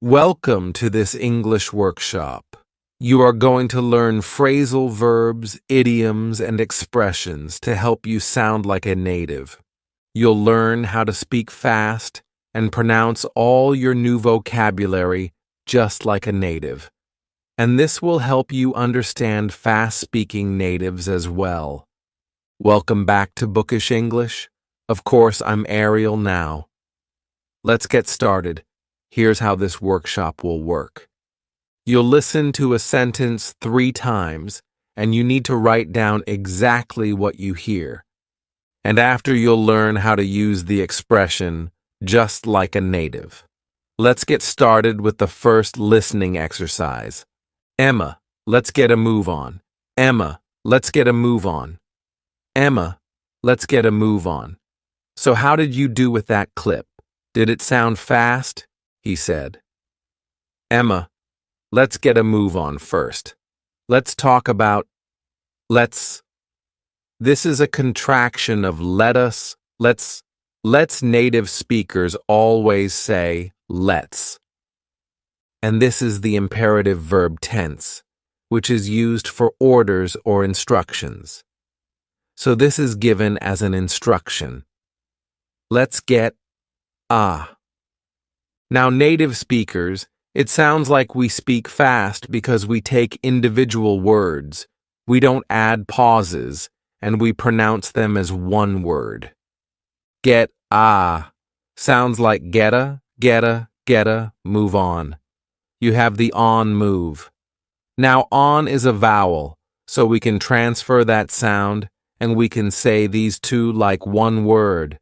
Welcome to this English workshop. You are going to learn phrasal verbs, idioms, and expressions to help you sound like a native. You'll learn how to speak fast and pronounce all your new vocabulary just like a native. And this will help you understand fast-speaking natives as well. Welcome back to Bookish English. Of course, I'm Ariel now. Let's get started. Here's how this workshop will work. You'll listen to a sentence 3 times, and you need to write down exactly what you hear. And after, you'll learn how to use the expression, just like a native. Let's get started with the first listening exercise. Emma, let's get a move on. Emma, let's get a move on. Emma, let's get a move on. So how did you do with that clip? Did it sound fast? He said. Emma, let's get a move on first. Let's talk about let's. This is a contraction of let us, let's. Let's native speakers always say let's. And this is the imperative verb tense, which is used for orders or instructions. So this is given as an instruction. Let's get Now, native speakers, it sounds like we speak fast because we take individual words, we don't add pauses, and we pronounce them as one word. Get sounds like getta, move on. You have the on move. Now, on is a vowel, so we can transfer that sound and we can say these two like one word.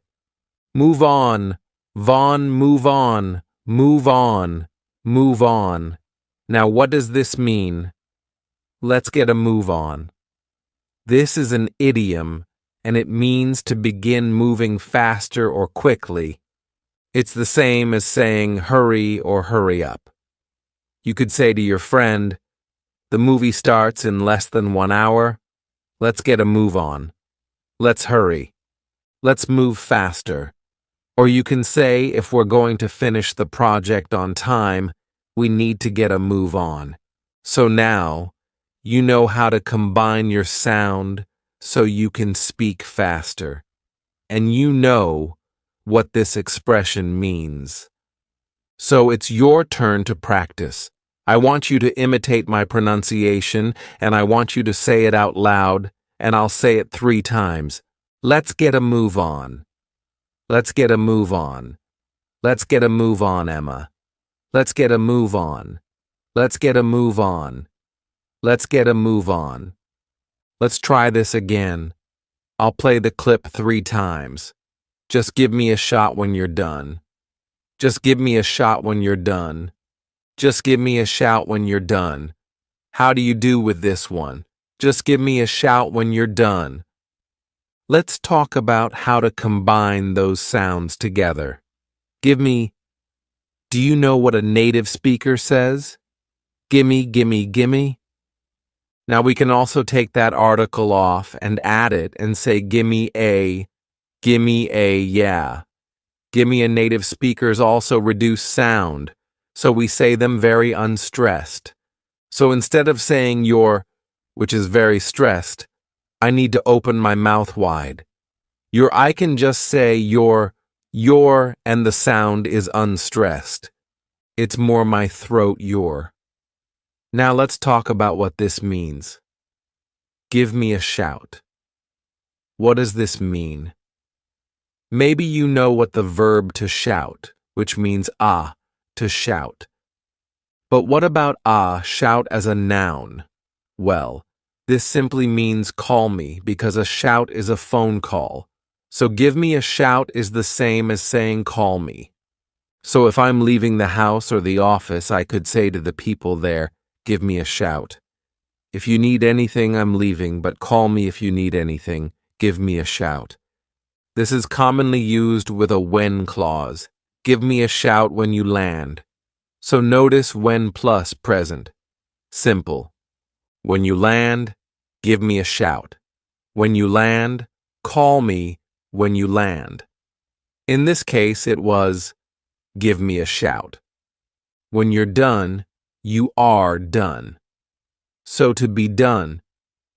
Move on, Vaughn, move on. Move on, move on. Now, what does this mean? Let's get a move on. This is an idiom, and it means to begin moving faster or quickly. It's the same as saying hurry or hurry up. You could say to your friend, the movie starts in less than 1 hour. Let's get a move on. Let's hurry. Let's move faster. Or you can say, if we're going to finish the project on time, we need to get a move on. So now, you know how to combine your sound so you can speak faster. And you know what this expression means. So it's your turn to practice. I want you to imitate my pronunciation, and I want you to say it out loud, and I'll say it 3 times. Let's get a move on. Let's get a move on. Let's get a move on, Emma. Let's get a move on. Let's get a move on. Let's get a move on. Let's try this again. I'll play the clip 3 times. Just give me a shot when you're done. Just give me a shot when you're done. Just give me a shout when you're done. How do you do with this one? Just give me a shout when you're done. Let's talk about how to combine those sounds together. Do you know what a native speaker says? Gimme, gimme, gimme. Now we can also take that article off and add it and say gimme a, yeah. Gimme and native speakers also reduce sound, so we say them very unstressed. So instead of saying your, which is very stressed, I need to open my mouth wide. I can just say your, and the sound is unstressed. It's more my throat, your. Now let's talk about what this means. Give me a shout. What does this mean? Maybe you know what the verb to shout, which means to shout. But what about shout as a noun? Well, this simply means call me because a shout is a phone call. So give me a shout is the same as saying call me. So if I'm leaving the house or the office, I could say to the people there, give me a shout. If you need anything, I'm leaving, but call me if you need anything. Give me a shout. This is commonly used with a when clause. Give me a shout when you land. So notice when plus present. Simple. When you land, give me a shout. When you land, call me when you land. In this case, it was, give me a shout. When you're done, you are done. So to be done,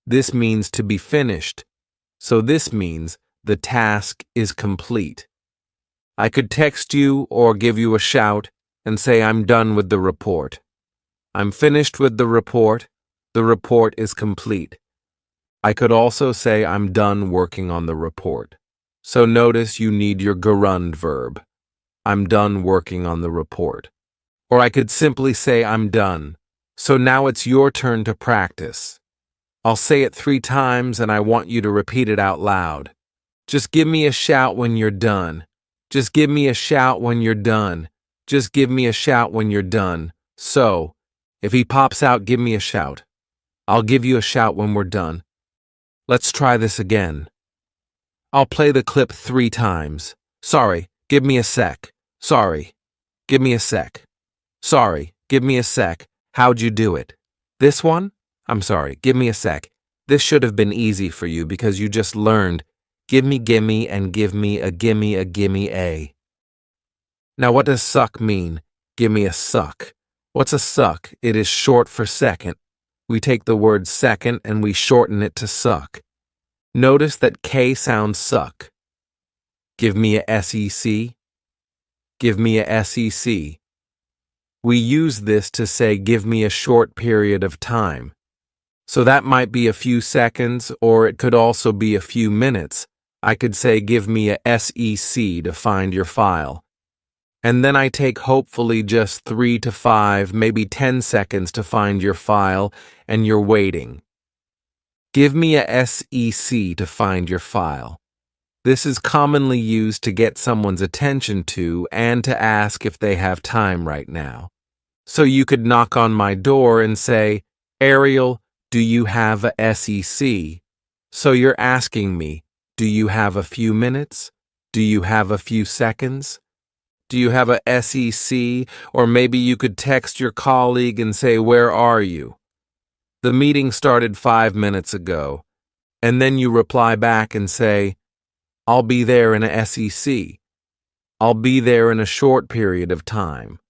this means to be finished. So this means the task is complete. I could text you or give you a shout and say I'm done with the report. I'm finished with the report. The report is complete. I could also say I'm done working on the report. So notice you need your gerund verb. I'm done working on the report. Or I could simply say I'm done. So now it's your turn to practice. I'll say it 3 times and I want you to repeat it out loud. Just give me a shout when you're done. Just give me a shout when you're done. Just give me a shout when you're done. So, if he pops out, give me a shout. I'll give you a shout when we're done. Let's try this again. I'll play the clip 3 times. Sorry, give me a sec. Sorry, give me a sec. Sorry, give me a sec. How'd you do it? This one? I'm sorry, give me a sec. This should have been easy for you because you just learned gimme, and give me a gimme a. Now what does suck mean? Give me a suck. What's a suck? It is short for second. We take the word second and we shorten it to suck. Notice that K sounds suck. Give me a SEC. Give me a SEC. We use this to say give me a short period of time. So that might be a few seconds or it could also be a few minutes. I could say give me a SEC to find your file. And then I take hopefully just 3 to 5, maybe 10 seconds to find your file, and you're waiting. Give me a SEC to find your file. This is commonly used to get someone's attention to and to ask if they have time right now. So you could knock on my door and say, Ariel, do you have a SEC? So you're asking me, do you have a few minutes? Do you have a few seconds? Do you have a SEC? Or maybe you could text your colleague and say, where are you? The meeting started 5 minutes ago. And then you reply back and say, I'll be there in a SEC. I'll be there in a short period of time.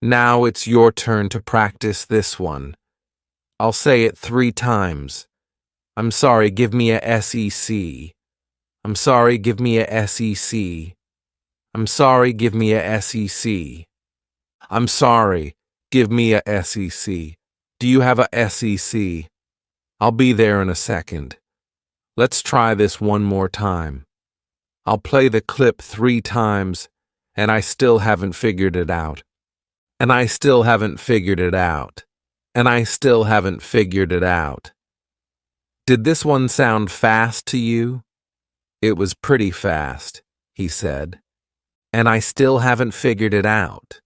Now it's your turn to practice this one. I'll say it 3 times. I'm sorry, give me a SEC. I'm sorry, give me a SEC. I'm sorry, give me a SEC. I'm sorry, give me a SEC. Do you have a SEC? I'll be there in a second. Let's try this one more time. I'll play the clip 3 times, and I still haven't figured it out. And I still haven't figured it out. And I still haven't figured it out. Did this one sound fast to you? It was pretty fast, he said. And I still haven't figured it out.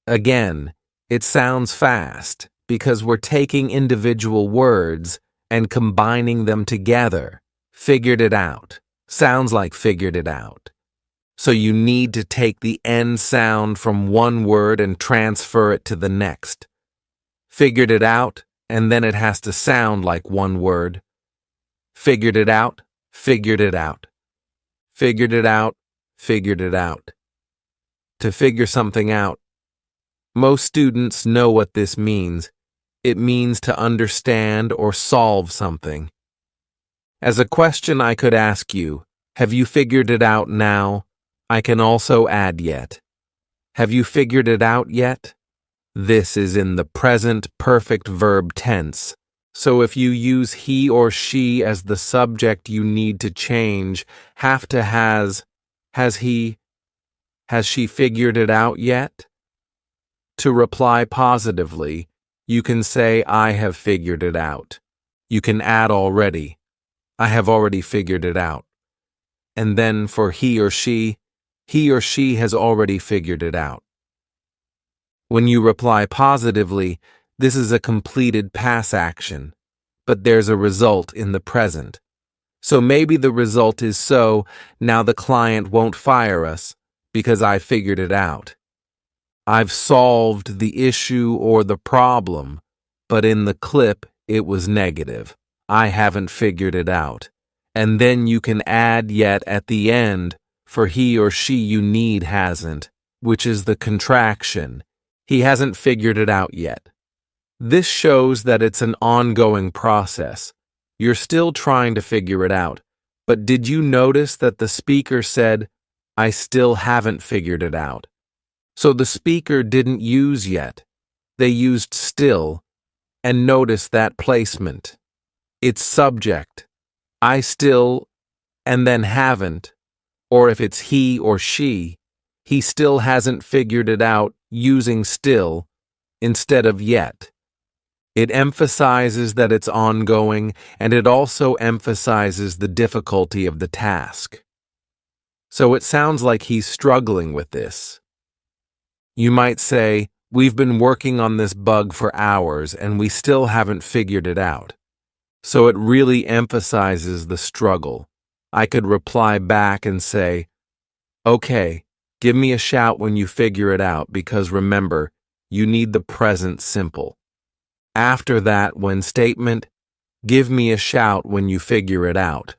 Again, it sounds fast because we're taking individual words and combining them together. Figured it out. Sounds like figured it out. So you need to take the end sound from one word and transfer it to the next. Figured it out, and then it has to sound like one word. Figured it out, figured it out. Figured it out, figured it out. To figure something out. Most students know what this means. It means to understand or solve something. As a question I could ask you, have you figured it out now? I can also add yet. Have you figured it out yet? This is in the present perfect verb tense. So if you use he or she as the subject, you need to change have to has he, has she figured it out yet? To reply positively, you can say I have figured it out. You can add already. I have already figured it out. And then for he or she has already figured it out. When you reply positively, this is a completed past action, but there's a result in the present. So maybe the result is so, now the client won't fire us because I figured it out. I've solved the issue or the problem, but in the clip it was negative. I haven't figured it out. And then you can add yet at the end for he or she you need hasn't, which is the contraction. He hasn't figured it out yet. This shows that it's an ongoing process. You're still trying to figure it out. But did you notice that the speaker said, I still haven't figured it out? So the speaker didn't use yet. They used still, and notice that placement. It's subject. I still, and then haven't. Or if it's he or she, he still hasn't figured it out using still instead of yet. It emphasizes that it's ongoing, and it also emphasizes the difficulty of the task. So it sounds like he's struggling with this. You might say, we've been working on this bug for hours and we still haven't figured it out. So it really emphasizes the struggle. I could reply back and say, okay, give me a shout when you figure it out because remember, you need the present simple. After that, when statement, give me a shout when you figure it out.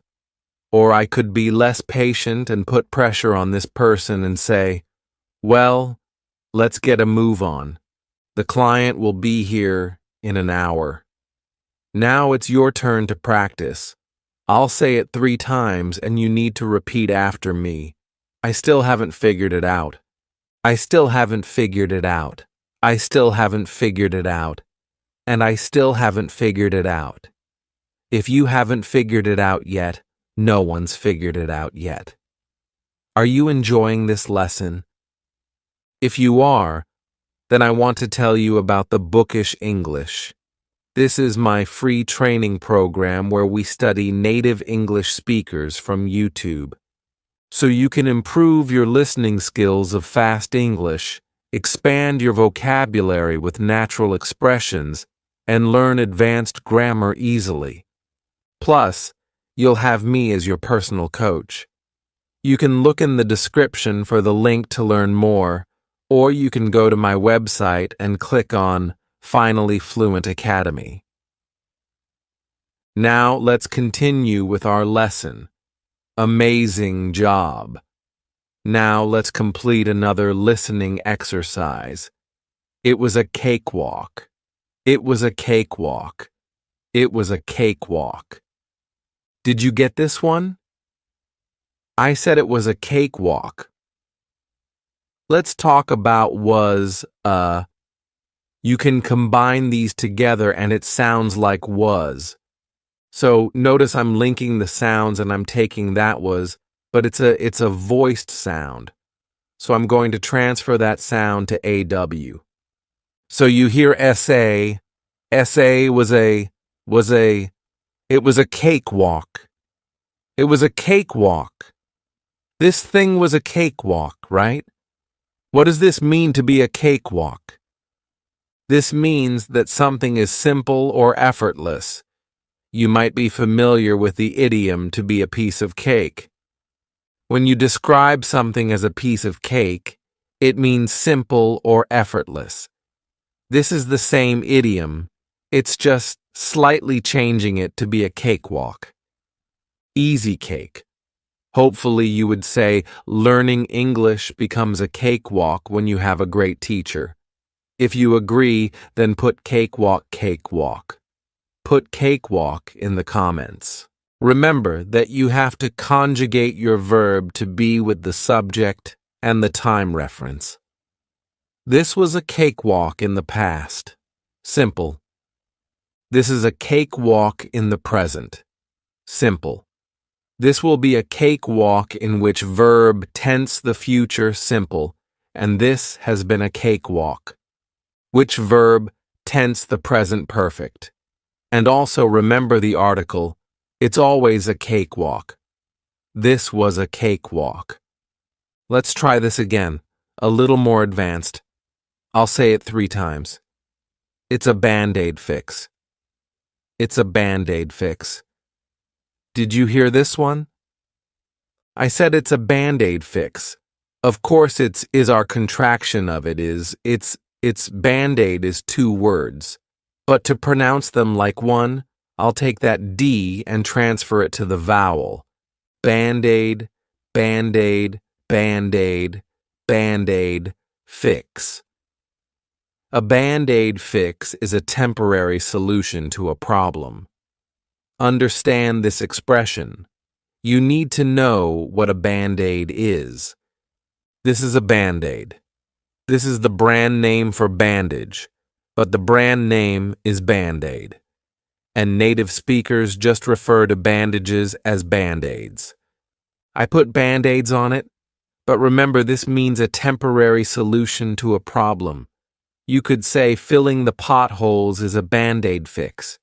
Or I could be less patient and put pressure on this person and say, well, let's get a move on. The client will be here in an hour. Now it's your turn to practice. I'll say it 3 times and you need to repeat after me. I still haven't figured it out. I still haven't figured it out. I still haven't figured it out. And I still haven't figured it out. If you haven't figured it out yet, no one's figured it out yet. Are you enjoying this lesson? If you are, then I want to tell you about the Bookish English. This is my free training program where we study native English speakers from YouTube. So you can improve your listening skills of fast English, expand your vocabulary with natural expressions, and learn advanced grammar easily. Plus, you'll have me as your personal coach. You can look in the description for the link to learn more, or you can go to my website and click on Finally Fluent Academy. Now let's continue with our lesson. Amazing job. Now let's complete another listening exercise. It was a cakewalk. It was a cakewalk. It was a cakewalk. Did you get this one? I said it was a cakewalk. Let's talk about was, You can combine these together and it sounds like was. So notice I'm linking the sounds and I'm taking that was, but it's a voiced sound. So I'm going to transfer that sound to AW. So you hear SA was it was a cakewalk. It was a cakewalk. This thing was a cakewalk, right? What does this mean to be a cakewalk? This means that something is simple or effortless. You might be familiar with the idiom to be a piece of cake. When you describe something as a piece of cake, it means simple or effortless. This is the same idiom, it's just slightly changing it to be a cakewalk. Easy cake. Hopefully you would say learning English becomes a cakewalk when you have a great teacher. If you agree, then put cakewalk, cakewalk. Put cakewalk in the comments. Remember that you have to conjugate your verb to be with the subject and the time reference. This was a cakewalk in the past. Simple. This is a cakewalk in the present. Simple. This will be a cakewalk in which verb tense the future simple, and this has been a cakewalk. Which verb tense the present perfect. And also remember the article, it's always a cakewalk. This was a cakewalk. Let's try this again, a little more advanced. I'll say it 3 times. It's a Band-Aid fix. It's a Band-Aid fix. Did you hear this one? I said it's a Band-Aid fix. Of course is our contraction of it is, it's Band-Aid is 2 words. But to pronounce them like one, I'll take that D and transfer it to the vowel. Band-Aid, Band-Aid, Band-Aid, Band-Aid, fix. A band-aid fix is a temporary solution to a problem. Understand this expression. You need to know what a band-aid is. This is a band-aid. This is the brand name for bandage, but the brand name is Band-Aid. And native speakers just refer to bandages as Band-Aids. I put Band-Aids on it, but remember this means a temporary solution to a problem. You could say filling the potholes is a Band-Aid fix.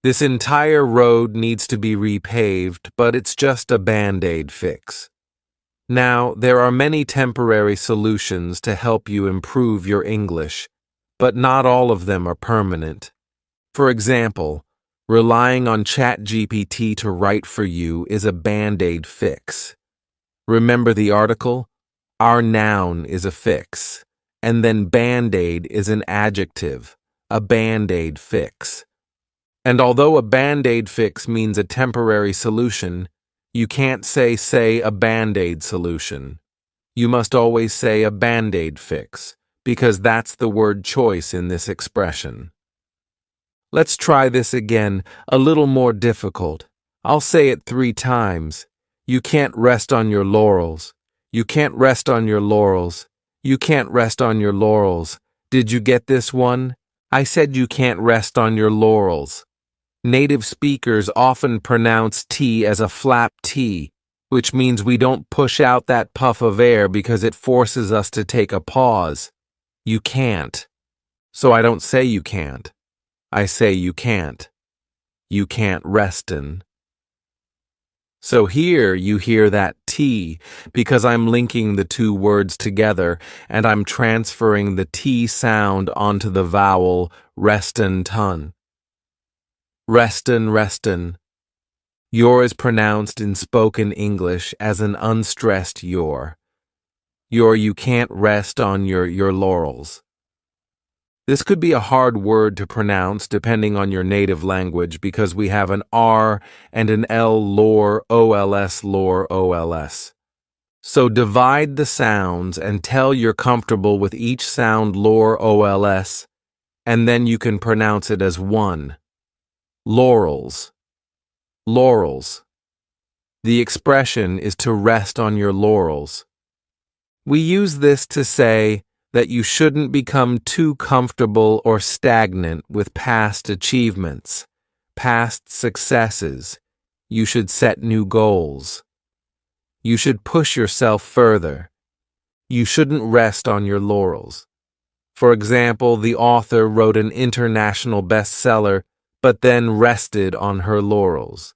This entire road needs to be repaved, but it's just a Band-Aid fix. Now, there are many temporary solutions to help you improve your English, but not all of them are permanent. For example, relying on ChatGPT to write for you is a Band-Aid fix. Remember the article? Our noun is a fix, and then Band-Aid is an adjective, a Band-Aid fix. And although a Band-Aid fix means a temporary solution, you can't say a Band-Aid solution. You must always say a Band-Aid fix, because that's the word choice in this expression. Let's try this again, a little more difficult. I'll say it 3 times. You can't rest on your laurels. You can't rest on your laurels. You can't rest on your laurels. Did you get this one? I said you can't rest on your laurels. Native speakers often pronounce T as a flap T, which means we don't push out that puff of air because it forces us to take a pause. You can't. So I don't say you can't. I say you can't. You can't restin'. So here you hear that T because I'm linking the 2 words together and I'm transferring the T sound onto the vowel restin'. Restin', restin'. Your is pronounced in spoken English as an unstressed your. You can't rest on your laurels. This could be a hard word to pronounce depending on your native language because we have an R and an L lore, OLS, lore, OLS. So divide the sounds and tell you're comfortable with each sound lore, OLS, and then you can pronounce it as one. Laurels. Laurels. The expression is to rest on your laurels. We use this to say that you shouldn't become too comfortable or stagnant with past achievements, past successes. You should set new goals. You should push yourself further. You shouldn't rest on your laurels. For example, the author wrote an international bestseller but then rested on her laurels.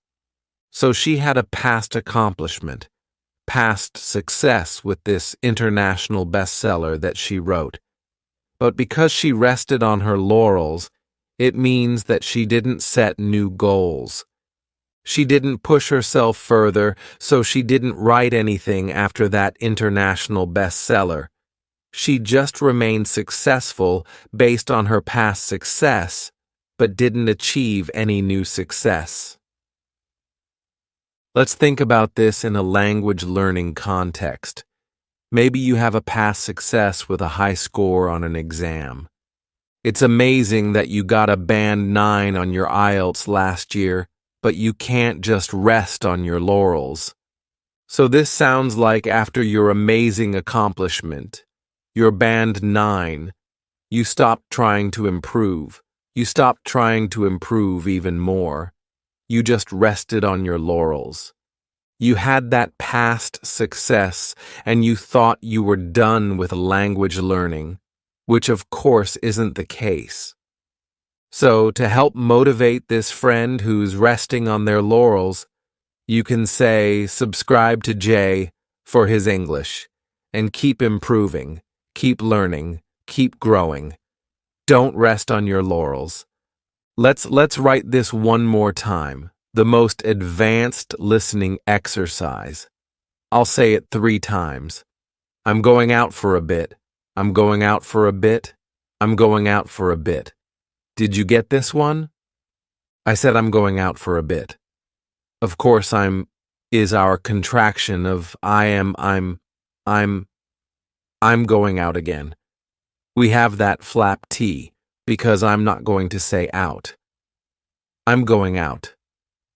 So she had a past accomplishment, past success with this international bestseller that she wrote. But because she rested on her laurels, it means that she didn't set new goals. She didn't push herself further, so she didn't write anything after that international bestseller. She just remained successful based on her past success, but didn't achieve any new success. Let's think about this in a language learning context. Maybe you have a past success with a high score on an exam. It's amazing that you got a band 9 on your IELTS last year, but you can't just rest on your laurels. So this sounds like after your amazing accomplishment, your band 9, you stopped trying to improve. You stopped trying to improve even more. You just rested on your laurels. You had that past success and you thought you were done with language learning, which of course isn't the case. So to help motivate this friend who's resting on their laurels, you can say subscribe to Jay for his English and keep improving, keep learning, keep growing. Don't rest on your laurels. Let's write this one more time, the most advanced listening exercise. I'll say it 3 times. I'm going out for a bit. I'm going out for a bit. I'm going out for a bit. Did you get this one? I said I'm going out for a bit. Of course, is our contraction of I'm going out again. We have that flap T because I'm not going to say out. I'm going out.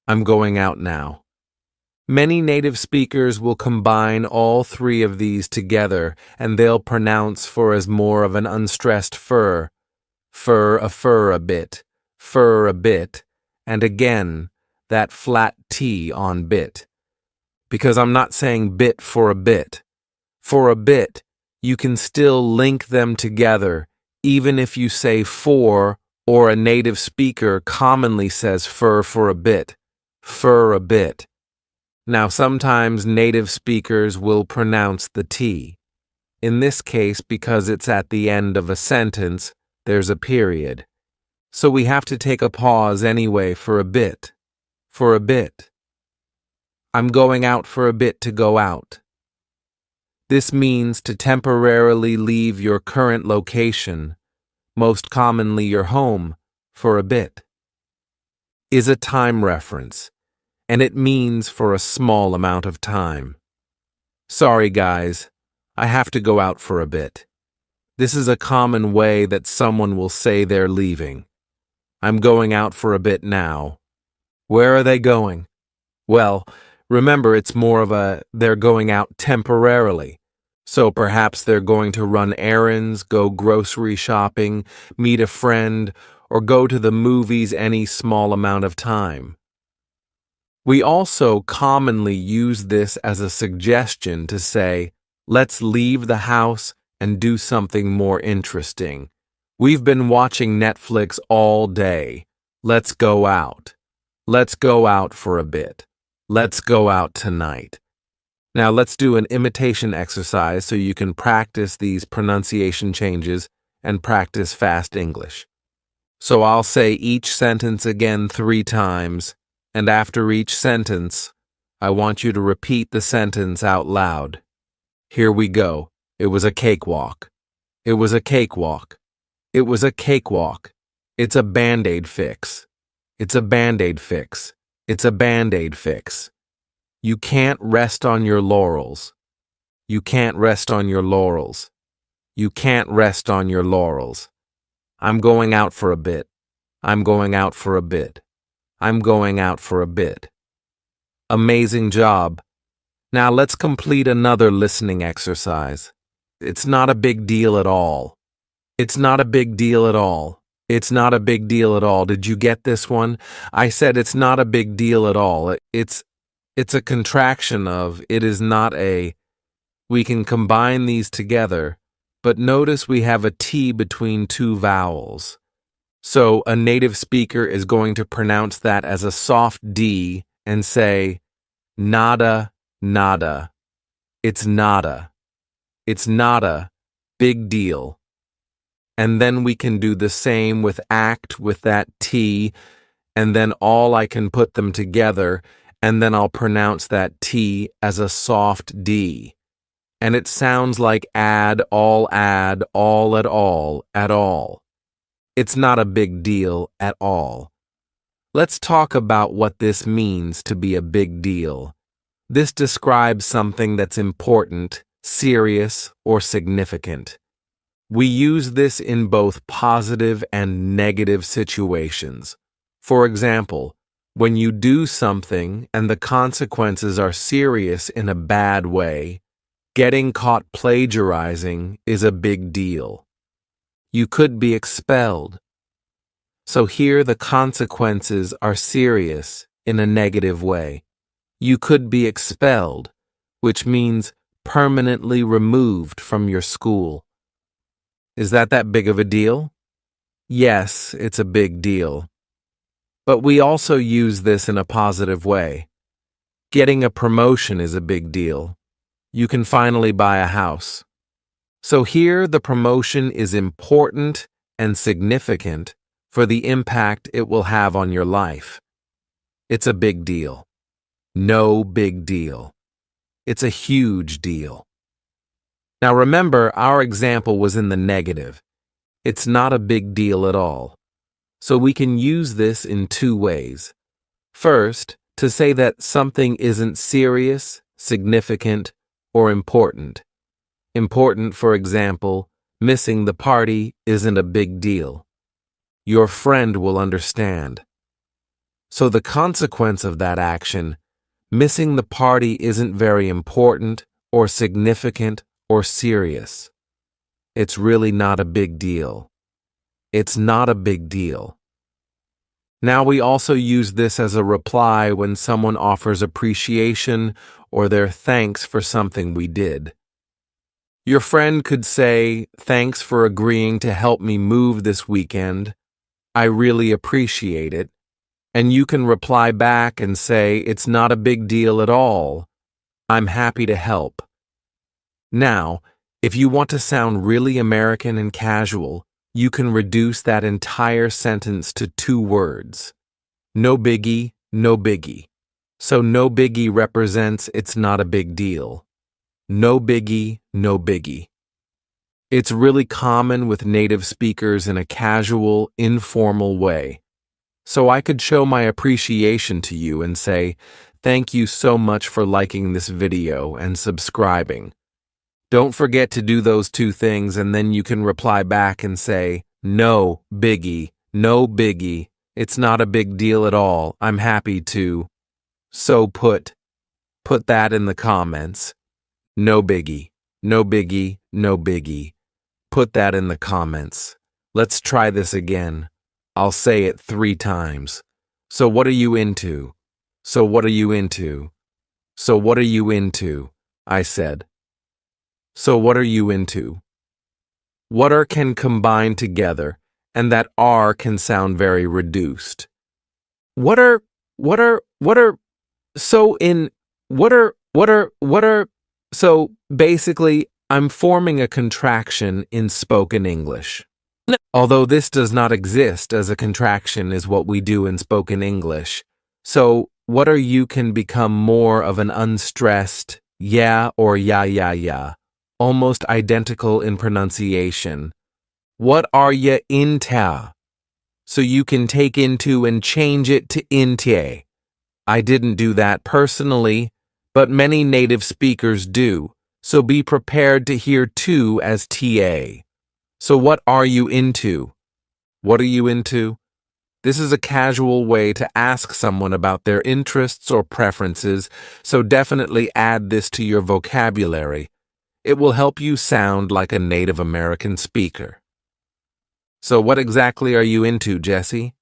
I'm going out now. Many native speakers will combine all three of these together and they'll pronounce for as more of an unstressed fur, fur a bit, and again, that flat T on bit. Because I'm not saying bit for a bit. For a bit, you can still link them together even if you say for, or a native speaker commonly says fur for a bit, fur a bit. Now sometimes native speakers will pronounce the T. In this case, because it's at the end of a sentence, there's a period. So we have to take a pause anyway for a bit. For a bit. I'm going out for a bit to go out. This means to temporarily leave your current location, most commonly your home, for a bit. Is a time reference, and it means for a small amount of time. Sorry guys, I have to go out for a bit. This is a common way that someone will say they're leaving. I'm going out for a bit now. Where are they going? Well, remember it's more of a they're going out temporarily. So perhaps they're going to run errands, go grocery shopping, meet a friend, or go to the movies any small amount of time. We also commonly use this as a suggestion to say, let's leave the house and do something more interesting. We've been watching Netflix all day. Let's go out. Let's go out for a bit. Let's go out tonight. Now let's do an imitation exercise so you can practice these pronunciation changes and practice fast English. So I'll say each sentence again 3 times, and after each sentence, I want you to repeat the sentence out loud. Here we go. It was a cakewalk. It was a cakewalk. It was a cakewalk. It's a Band-Aid fix. It's a Band-Aid fix. It's a Band-Aid fix. You can't rest on your laurels. You can't rest on your laurels. You can't rest on your laurels. I'm going out for a bit. I'm going out for a bit. I'm going out for a bit. Amazing job. Now let's complete another listening exercise. It's not a big deal at all. It's not a big deal at all. It's not a big deal at all. Did you get this one? I said it's not a big deal at all. It's a contraction of it is not a. We can combine these together, but notice we have a T between 2 vowels. So a native speaker is going to pronounce that as a soft D and say, nada, nada. It's nada. It's nada. Big deal. And then we can do the same with act with that T, and then I can put them together, and then I'll pronounce that T as a soft D. And it sounds like add, all at all. It's not a big deal at all. Let's talk about what this means to be a big deal. This describes something that's important, serious, or significant. We use this in both positive and negative situations. For example, when you do something and the consequences are serious in a bad way, getting caught plagiarizing is a big deal. You could be expelled. So here the consequences are serious in a negative way. You could be expelled, which means permanently removed from your school. Is that big of a deal? Yes, it's a big deal. But we also use this in a positive way. Getting a promotion is a big deal. You can finally buy a house. So here the promotion is important and significant for the impact it will have on your life. It's a big deal. No big deal. It's a huge deal. Now remember, our example was in the negative. It's not a big deal at all. So we can use this in 2 ways. First, to say that something isn't serious, significant, or important. Important, for example, Missing the party isn't a big deal. Your friend will understand. So the consequence of that action, missing the party, isn't very important or significant or serious. It's really not a big deal. It's not a big deal. Now we also use this as a reply when someone offers appreciation or their thanks for something we did. Your friend could say, "Thanks for agreeing to help me move this weekend. I really appreciate it." And you can reply back and say, "It's not a big deal at all. I'm happy to help." Now, if you want to sound really American and casual, you can reduce that entire sentence to 2 words. No biggie, no biggie. So no biggie represents it's not a big deal. No biggie, no biggie. It's really common with native speakers in a casual, informal way. So I could show my appreciation to you and say, "Thank you so much for liking this video and subscribing." Don't forget to do those 2 things, and then you can reply back and say, "No biggie, no biggie. It's not a big deal at all. I'm happy to." So put that in the comments. No biggie, no biggie, no biggie. Put that in the comments. Let's try this again. I'll say it 3 times. So what are you into? So what are you into? So what are you into? I said. So what are you into? What are can combine together, and that are can sound very reduced. What are, so in, so basically, I'm forming a contraction in spoken English. Although this does not exist as a contraction is what we do in spoken English. So, what are you can become more of an unstressed yeah or yeah, almost identical in pronunciation. What are ya into? So you can take into and change it to inte. I didn't do that personally, but many native speakers do, so be prepared to hear to as ta. So what are you into? What are you into? This is a casual way to ask someone about their interests or preferences, so definitely add this to your vocabulary. It will help you sound like a Native American speaker. So what exactly are you into, Jesse?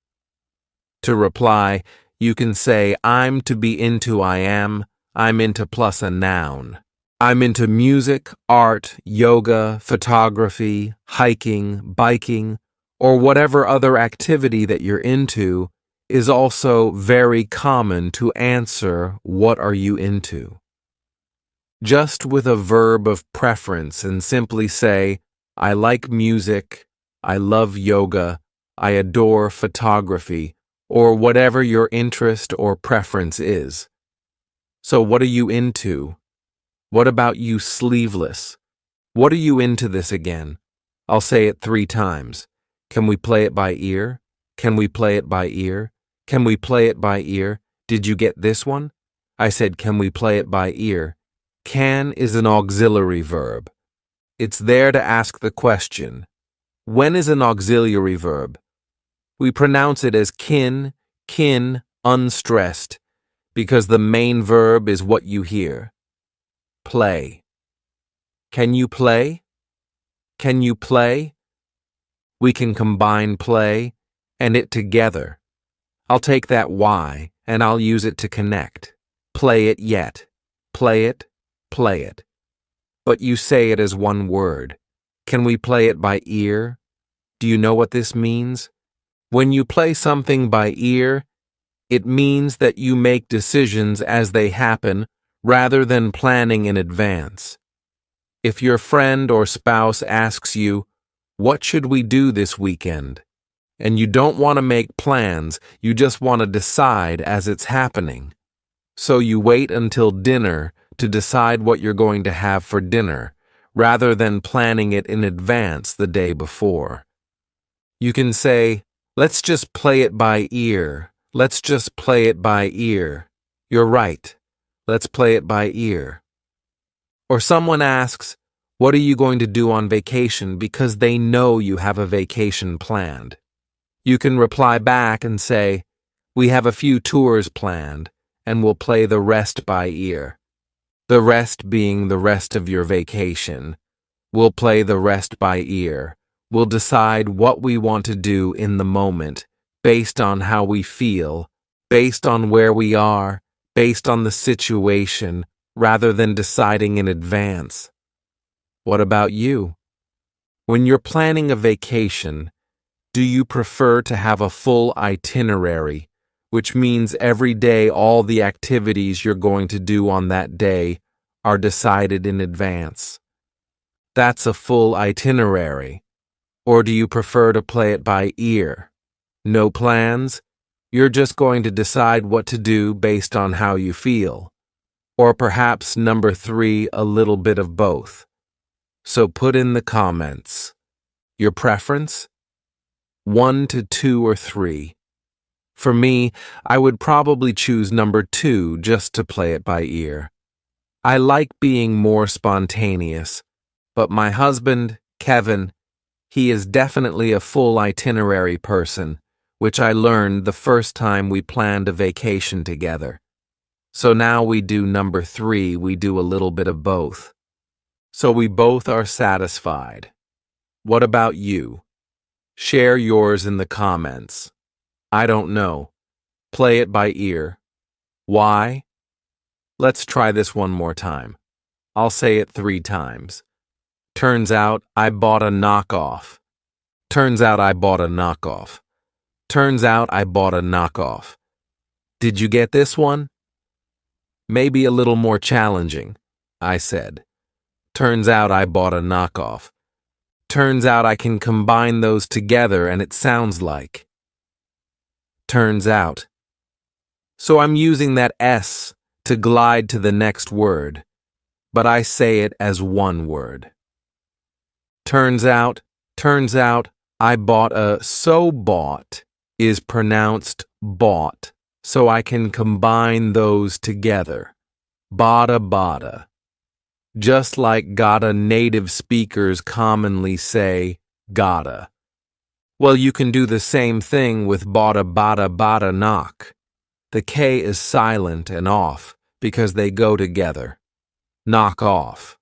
To reply, you can say, I'm to be into I am, I'm into plus a noun. I'm into music, art, yoga, photography, hiking, biking, or whatever other activity that you're into is also very common to answer, what are you into? Just with a verb of preference and simply say, I like music, I love yoga, I adore photography, or whatever your interest or preference is. So what are you into? What about you sleeveless? What are you into this again? I'll say it 3 times. Can we play it by ear? Can we play it by ear? Can we play it by ear? Did you get this one? I said, can we play it by ear? Can is an auxiliary verb. It's there to ask the question. When is an auxiliary verb? We pronounce it as kin, unstressed, because the main verb is what you hear. Play. Can you play? Can you play? We can combine play and it together. I'll take that Y and I'll use it to connect. Play it yet. Play it, play it. But you say it as one word. Can we play it by ear? Do you know what this means? When you play something by ear, it means that you make decisions as they happen rather than planning in advance. If your friend or spouse asks you, what should we do this weekend? And you don't want to make plans, you just want to decide as it's happening. So you wait until dinner to decide what you're going to have for dinner, rather than planning it in advance the day before. You can say, let's just play it by ear. Let's just play it by ear. You're right. Let's play it by ear. Or someone asks, What are you going to do on vacation because they know you have a vacation planned? You can reply back and say, we have a few tours planned, and we'll play the rest by ear. The rest being the rest of your vacation. We'll play the rest by ear. We'll decide what we want to do in the moment, based on how we feel, based on where we are, based on the situation, rather than deciding in advance. What about you? When you're planning a vacation, do you prefer to have a full itinerary, which means every day all the activities you're going to do on that day are decided in advance? That's a full itinerary. Or do you prefer to play it by ear? No plans? You're just going to decide what to do based on how you feel. Or perhaps number 3, a little bit of both. So put in the comments. Your preference? 1 to 2 or 3. For me, I would probably choose number 2 just to play it by ear. I like being more spontaneous, but my husband, Kevin, he is definitely a full itinerary person, which I learned the first time we planned a vacation together. So now we do number 3, we do a little bit of both. So we both are satisfied. What about you? Share yours in the comments. I don't know. Play it by ear. Why? Let's try this one more time. I'll say it 3 times. Turns out I bought a knockoff. Turns out I bought a knockoff. Turns out I bought a knockoff. Did you get this one? Maybe a little more challenging, I said. Turns out I bought a knockoff. Turns out I can combine those together and it sounds like. Turns out. So I'm using that S to glide to the next word, but I say it as one word. Turns out, I bought a, so bought is pronounced bought, so I can combine those together. Bada bada. Just like gotta native speakers commonly say gotta. Well, you can do the same thing with bada bada bada knock. The K is silent and off because they go together. Knock off.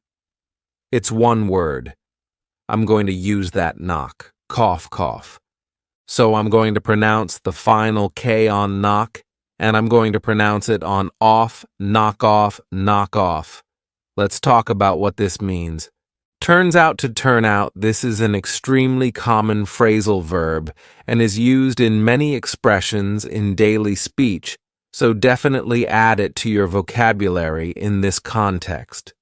It's one word. I'm going to use that knock. Cough, cough. So I'm going to pronounce the final K on knock, and I'm going to pronounce it on off, knock off, knock off. Let's talk about what this means. Turns out to turn out, this is an extremely common phrasal verb and is used in many expressions in daily speech, so definitely add it to your vocabulary in this context.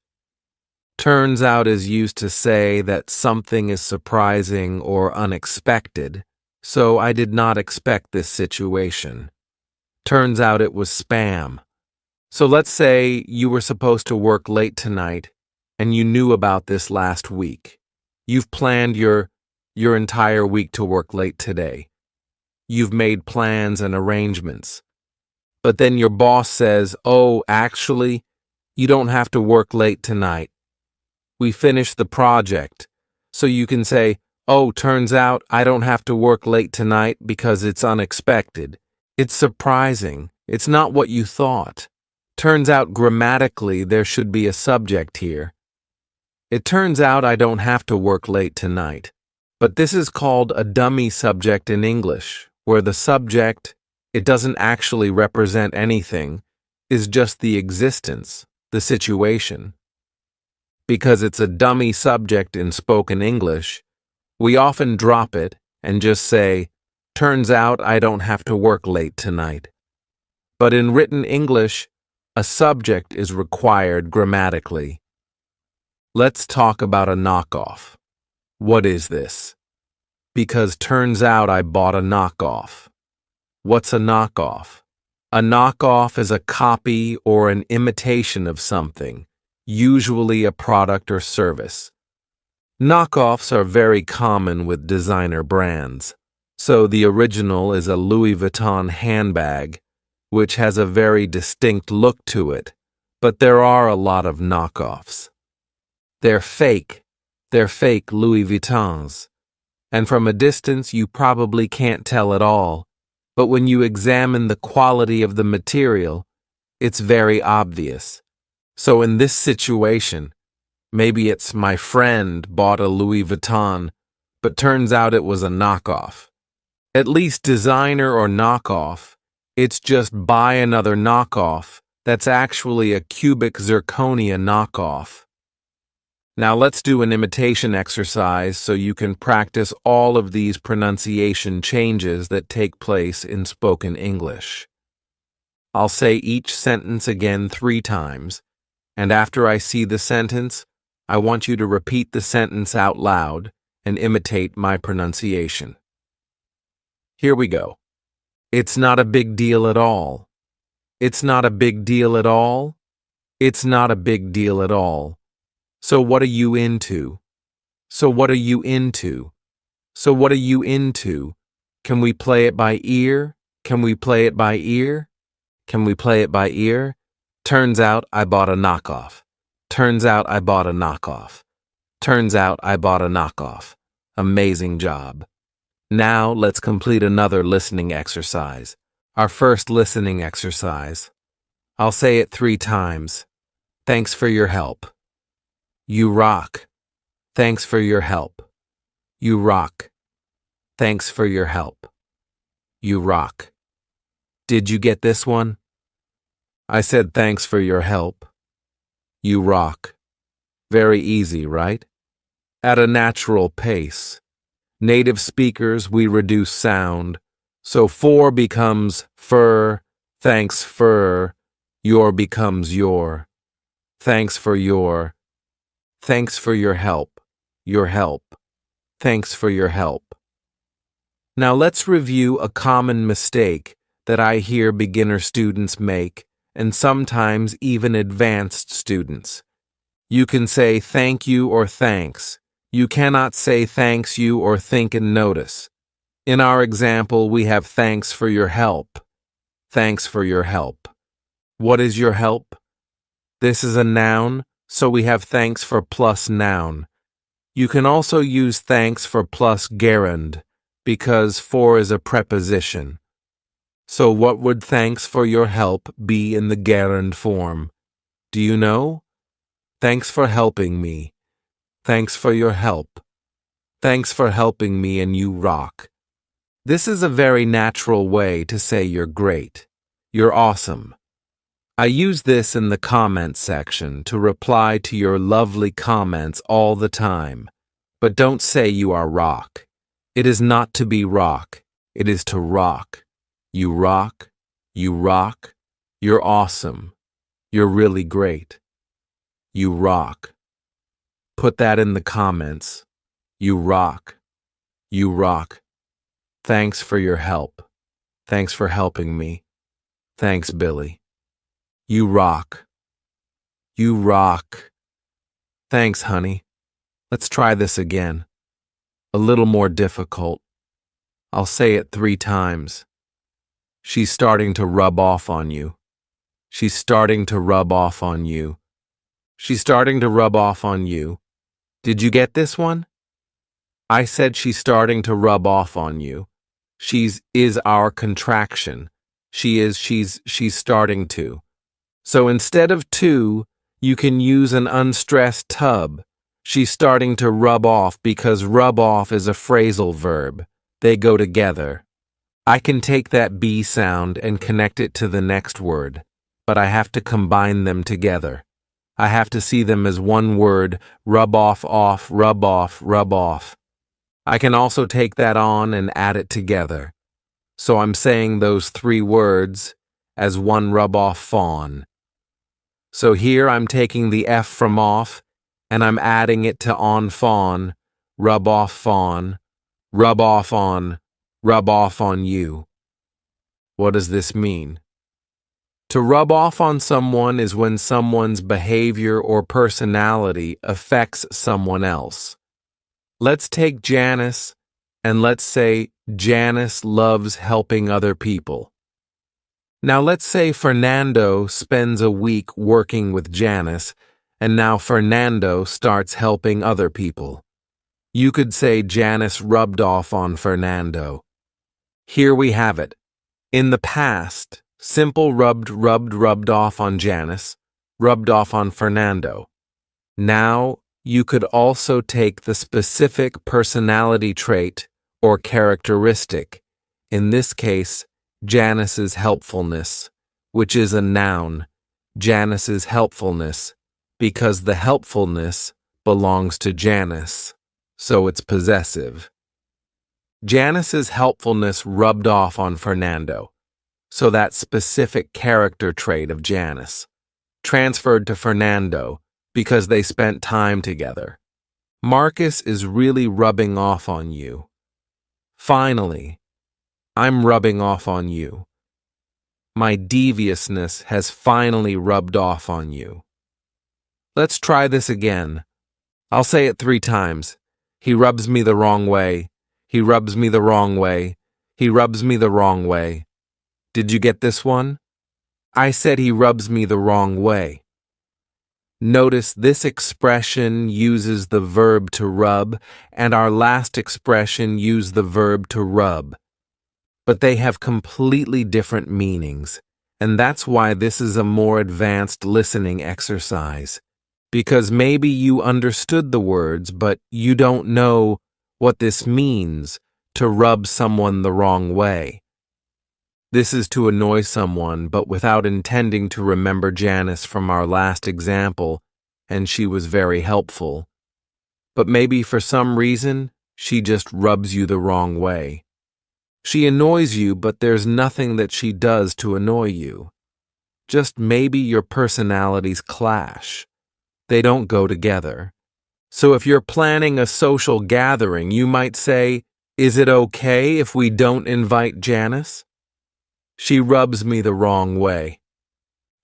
Turns out is used to say that something is surprising or unexpected, so I did not expect this situation. Turns out it was spam. So let's say you were supposed to work late tonight and you knew about this last week. You've planned your entire week to work late today. You've made plans and arrangements. But then your boss says, oh, actually, you don't have to work late tonight. We finished the project. So you can say, oh, turns out I don't have to work late tonight because it's unexpected. It's surprising. It's not what you thought. Turns out grammatically there should be a subject here. It turns out I don't have to work late tonight. But this is called a dummy subject in English, where the subject, it doesn't actually represent anything, is just the existence, the situation. Because it's a dummy subject in spoken English, we often drop it and just say, turns out I don't have to work late tonight. But in written English, a subject is required grammatically. Let's talk about a knockoff. What is this? Because turns out I bought a knockoff. What's a knockoff? A knockoff is a copy or an imitation of something, usually a product or service. Knockoffs are very common with designer brands. So the original is a Louis Vuitton handbag, which has a very distinct look to it, but there are a lot of knockoffs. They're fake They're fake Louis Vuittons. And from a distance you probably can't tell at all, but when you examine the quality of the material, it's very obvious. So in this situation, maybe it's my friend bought a Louis Vuitton, but turns out it was a knockoff. At least designer or knockoff, it's just buy another knockoff that's actually a cubic zirconia knockoff. Now let's do an imitation exercise so you can practice all of these pronunciation changes that take place in spoken English. I'll say each sentence again 3 times, and after I see the sentence, I want you to repeat the sentence out loud and imitate my pronunciation. Here we go. It's not a big deal at all. It's not a big deal at all. It's not a big deal at all. So what are you into? So what are you into? So what are you into? Can we play it by ear? Can we play it by ear? Can we play it by ear? Turns out I bought a knockoff. Turns out I bought a knockoff. Turns out I bought a knockoff. Amazing job. Now let's complete another listening exercise. Our first listening exercise. I'll say it 3 times. Thanks for your help. You rock. Thanks for your help. You rock. Thanks for your help. You rock. Did you get this one? I said thanks for your help. You rock. Very easy, right? At a natural pace. Native speakers, we reduce sound. So for becomes fur, thanks fur, your becomes your. Thanks for your. Thanks for your help. Your help. Thanks for your help. Now let's review a common mistake that I hear beginner students make, and sometimes even advanced students. You can say thank you or thanks. You cannot say thanks you or think and notice. In our example, we have thanks for your help. Thanks for your help. What is your help? This is a noun, so we have thanks for plus noun. You can also use thanks for plus gerund, because for is a preposition. So what would thanks for your help be in the gerund form? Do you know? Thanks for helping me. Thanks for your help. Thanks for helping me and you rock. This is a very natural way to say you're great. You're awesome. I use this in the comment section to reply to your lovely comments all the time. But don't say you are rock. It is not to be rock. It is to rock. You rock. You rock. You're awesome. You're really great. You rock. Put that in the comments. You rock. You rock. Thanks for your help. Thanks for helping me. Thanks, Billy. You rock. You rock. Thanks, honey. Let's try this again. A little more difficult. I'll say it 3 times. She's starting to rub off on you. She's starting to rub off on you. She's starting to rub off on you. Did you get this one? I said she's starting to rub off on you. She's is our contraction. She's starting to. So instead of to, you can use an unstressed tub. She's starting to rub off because rub off is a phrasal verb. They go together. I can take that B sound and connect it to the next word, but I have to combine them together. I have to see them as one word, rub off, off, rub off, rub off. I can also take that on and add it together. So I'm saying those 3 words as one rub off fawn. So here I'm taking the F from off and I'm adding it to on fawn, rub off fawn, rub off on you. What does this mean? To rub off on someone is when someone's behavior or personality affects someone else. Let's take Janice and let's say Janice loves helping other people. Now let's say Fernando spends a week working with Janice and now Fernando starts helping other people. You could say Janice rubbed off on Fernando. Here we have it. In the past, simple rubbed off on Janice, rubbed off on Fernando. Now, you could also take the specific personality trait or characteristic, in this case, Janice's helpfulness, which is a noun, Janice's helpfulness, because the helpfulness belongs to Janice, so it's possessive. Janice's helpfulness rubbed off on Fernando, so that specific character trait of Janice transferred to Fernando because they spent time together. Marcus is really rubbing off on you. Finally, I'm rubbing off on you. My deviousness has finally rubbed off on you. Let's try this again. I'll say it 3 times. He rubs me the wrong way. He rubs me the wrong way. He rubs me the wrong way. Did you get this one? I said he rubs me the wrong way. Notice this expression uses the verb to rub, and our last expression used the verb to rub. But they have completely different meanings, and that's why this is a more advanced listening exercise. Because maybe you understood the words, but you don't know what this means, to rub someone the wrong way. This is to annoy someone, but without intending to remember Janice from our last example, and she was very helpful. But maybe for some reason, she just rubs you the wrong way. She annoys you, but there's nothing that she does to annoy you. Just maybe your personalities clash. They don't go together. So if you're planning a social gathering, you might say, "Is it okay if we don't invite Janice? She rubs me the wrong way."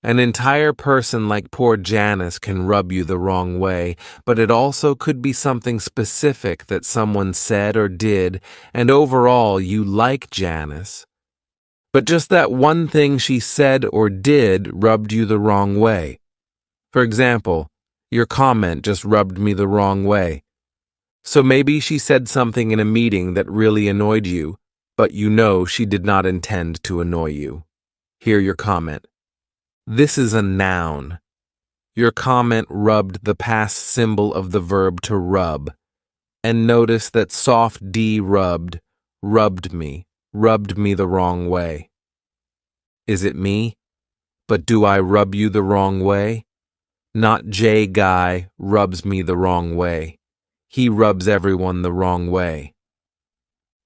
An entire person like poor Janice can rub you the wrong way, but it also could be something specific that someone said or did, and overall you like Janice. But just that one thing she said or did rubbed you the wrong way. For example, your comment just rubbed me the wrong way. So maybe she said something in a meeting that really annoyed you, but you know she did not intend to annoy you. Hear your comment. This is a noun. Your comment rubbed the past symbol of the verb to rub. And notice that soft D rubbed me the wrong way. Is it me? But do I rub you the wrong way? Not J guy rubs me the wrong way. He rubs everyone the wrong way.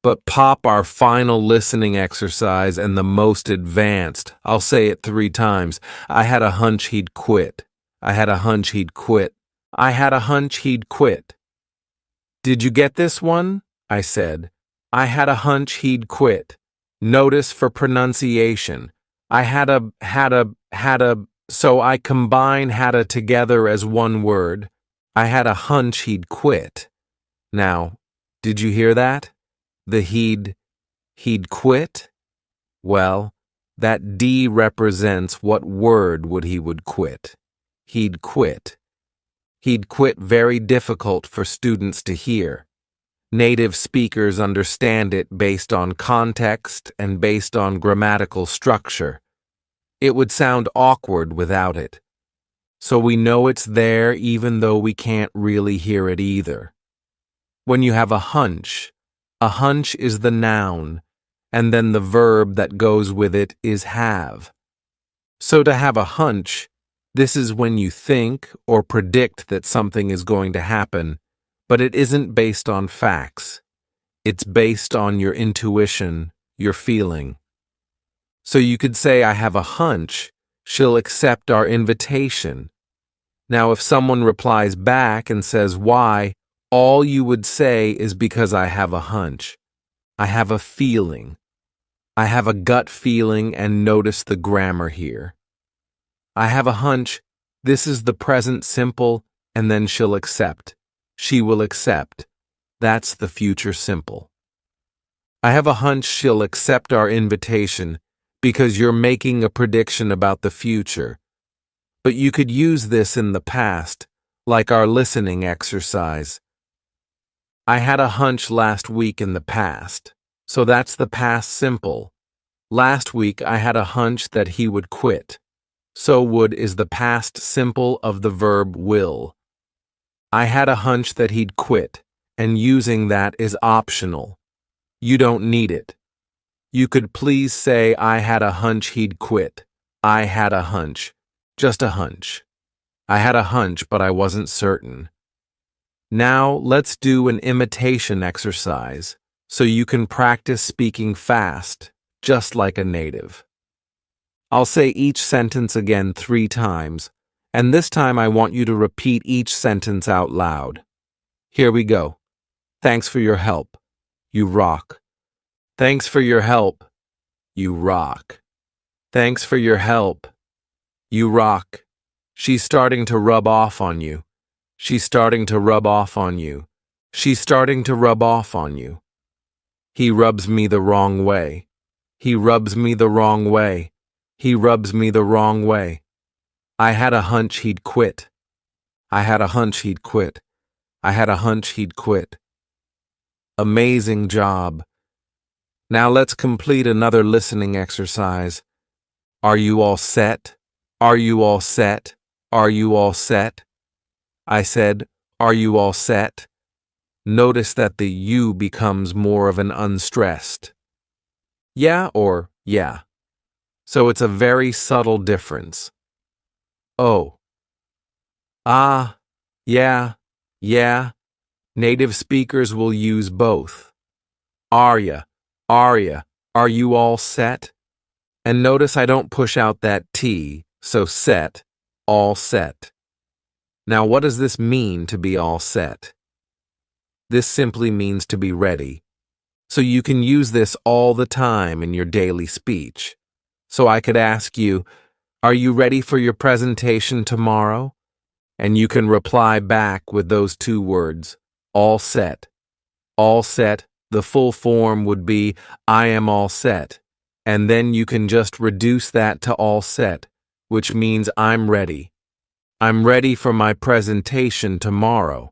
But pop our final listening exercise and the most advanced. I'll say it 3 times. I had a hunch he'd quit. I had a hunch he'd quit. I had a hunch he'd quit. Did you get this one? I said. I had a hunch he'd quit. Notice for pronunciation. I had a, so I combine hadda together as one word. I had a hunch he'd quit. Now, did you hear that? The he'd quit? Well, that D represents what word he would quit. He'd quit. He'd quit very difficult for students to hear. Native speakers understand it based on context and based on grammatical structure. It would sound awkward without it. So we know it's there even though we can't really hear it either. When you have a hunch is the noun, and then the verb that goes with it is have. So to have a hunch, this is when you think or predict that something is going to happen, but it isn't based on facts. It's based on your intuition, your feeling. So you could say, I have a hunch she'll accept our invitation. Now, if someone replies back and says why, all you would say is because I have a hunch. I have a feeling. I have a gut feeling, and notice the grammar here. I have a hunch. This is the present simple, and then she'll accept. She will accept. That's the future simple. I have a hunch she'll accept our invitation because you're making a prediction about the future. But you could use this in the past, like our listening exercise. I had a hunch last week in the past. So that's the past simple. Last week I had a hunch that he would quit. So would is the past simple of the verb will. I had a hunch that he'd quit, and using that is optional. You don't need it. You could please say I had a hunch he'd quit. I had a hunch. Just a hunch. I had a hunch, but I wasn't certain. Now let's do an imitation exercise so you can practice speaking fast, just like a native. I'll say each sentence again 3 times, and this time I want you to repeat each sentence out loud. Here we go. Thanks for your help. You rock. Thanks for your help. You rock. Thanks for your help. You rock. She's starting to rub off on you. She's starting to rub off on you. She's starting to rub off on you. He rubs me the wrong way. He rubs me the wrong way. He rubs me the wrong way. I had a hunch he'd quit. I had a hunch he'd quit. I had a hunch he'd quit. Amazing job. Now let's complete another listening exercise. Are you all set? Are you all set? Are you all set? I said, are you all set? Notice that the you becomes more of an unstressed. Yeah or yeah. So it's a very subtle difference. Oh. Ah, yeah, yeah. Native speakers will use both. Are you all set? And notice I don't push out that T, so set, all set. Now what does this mean to be all set? This simply means to be ready. So you can use this all the time in your daily speech. So I could ask you, are you ready for your presentation tomorrow? And you can reply back with those 2 words, all set. All set, the full form would be, I am all set. And then you can just reduce that to all set, which means I'm ready. I'm ready for my presentation tomorrow.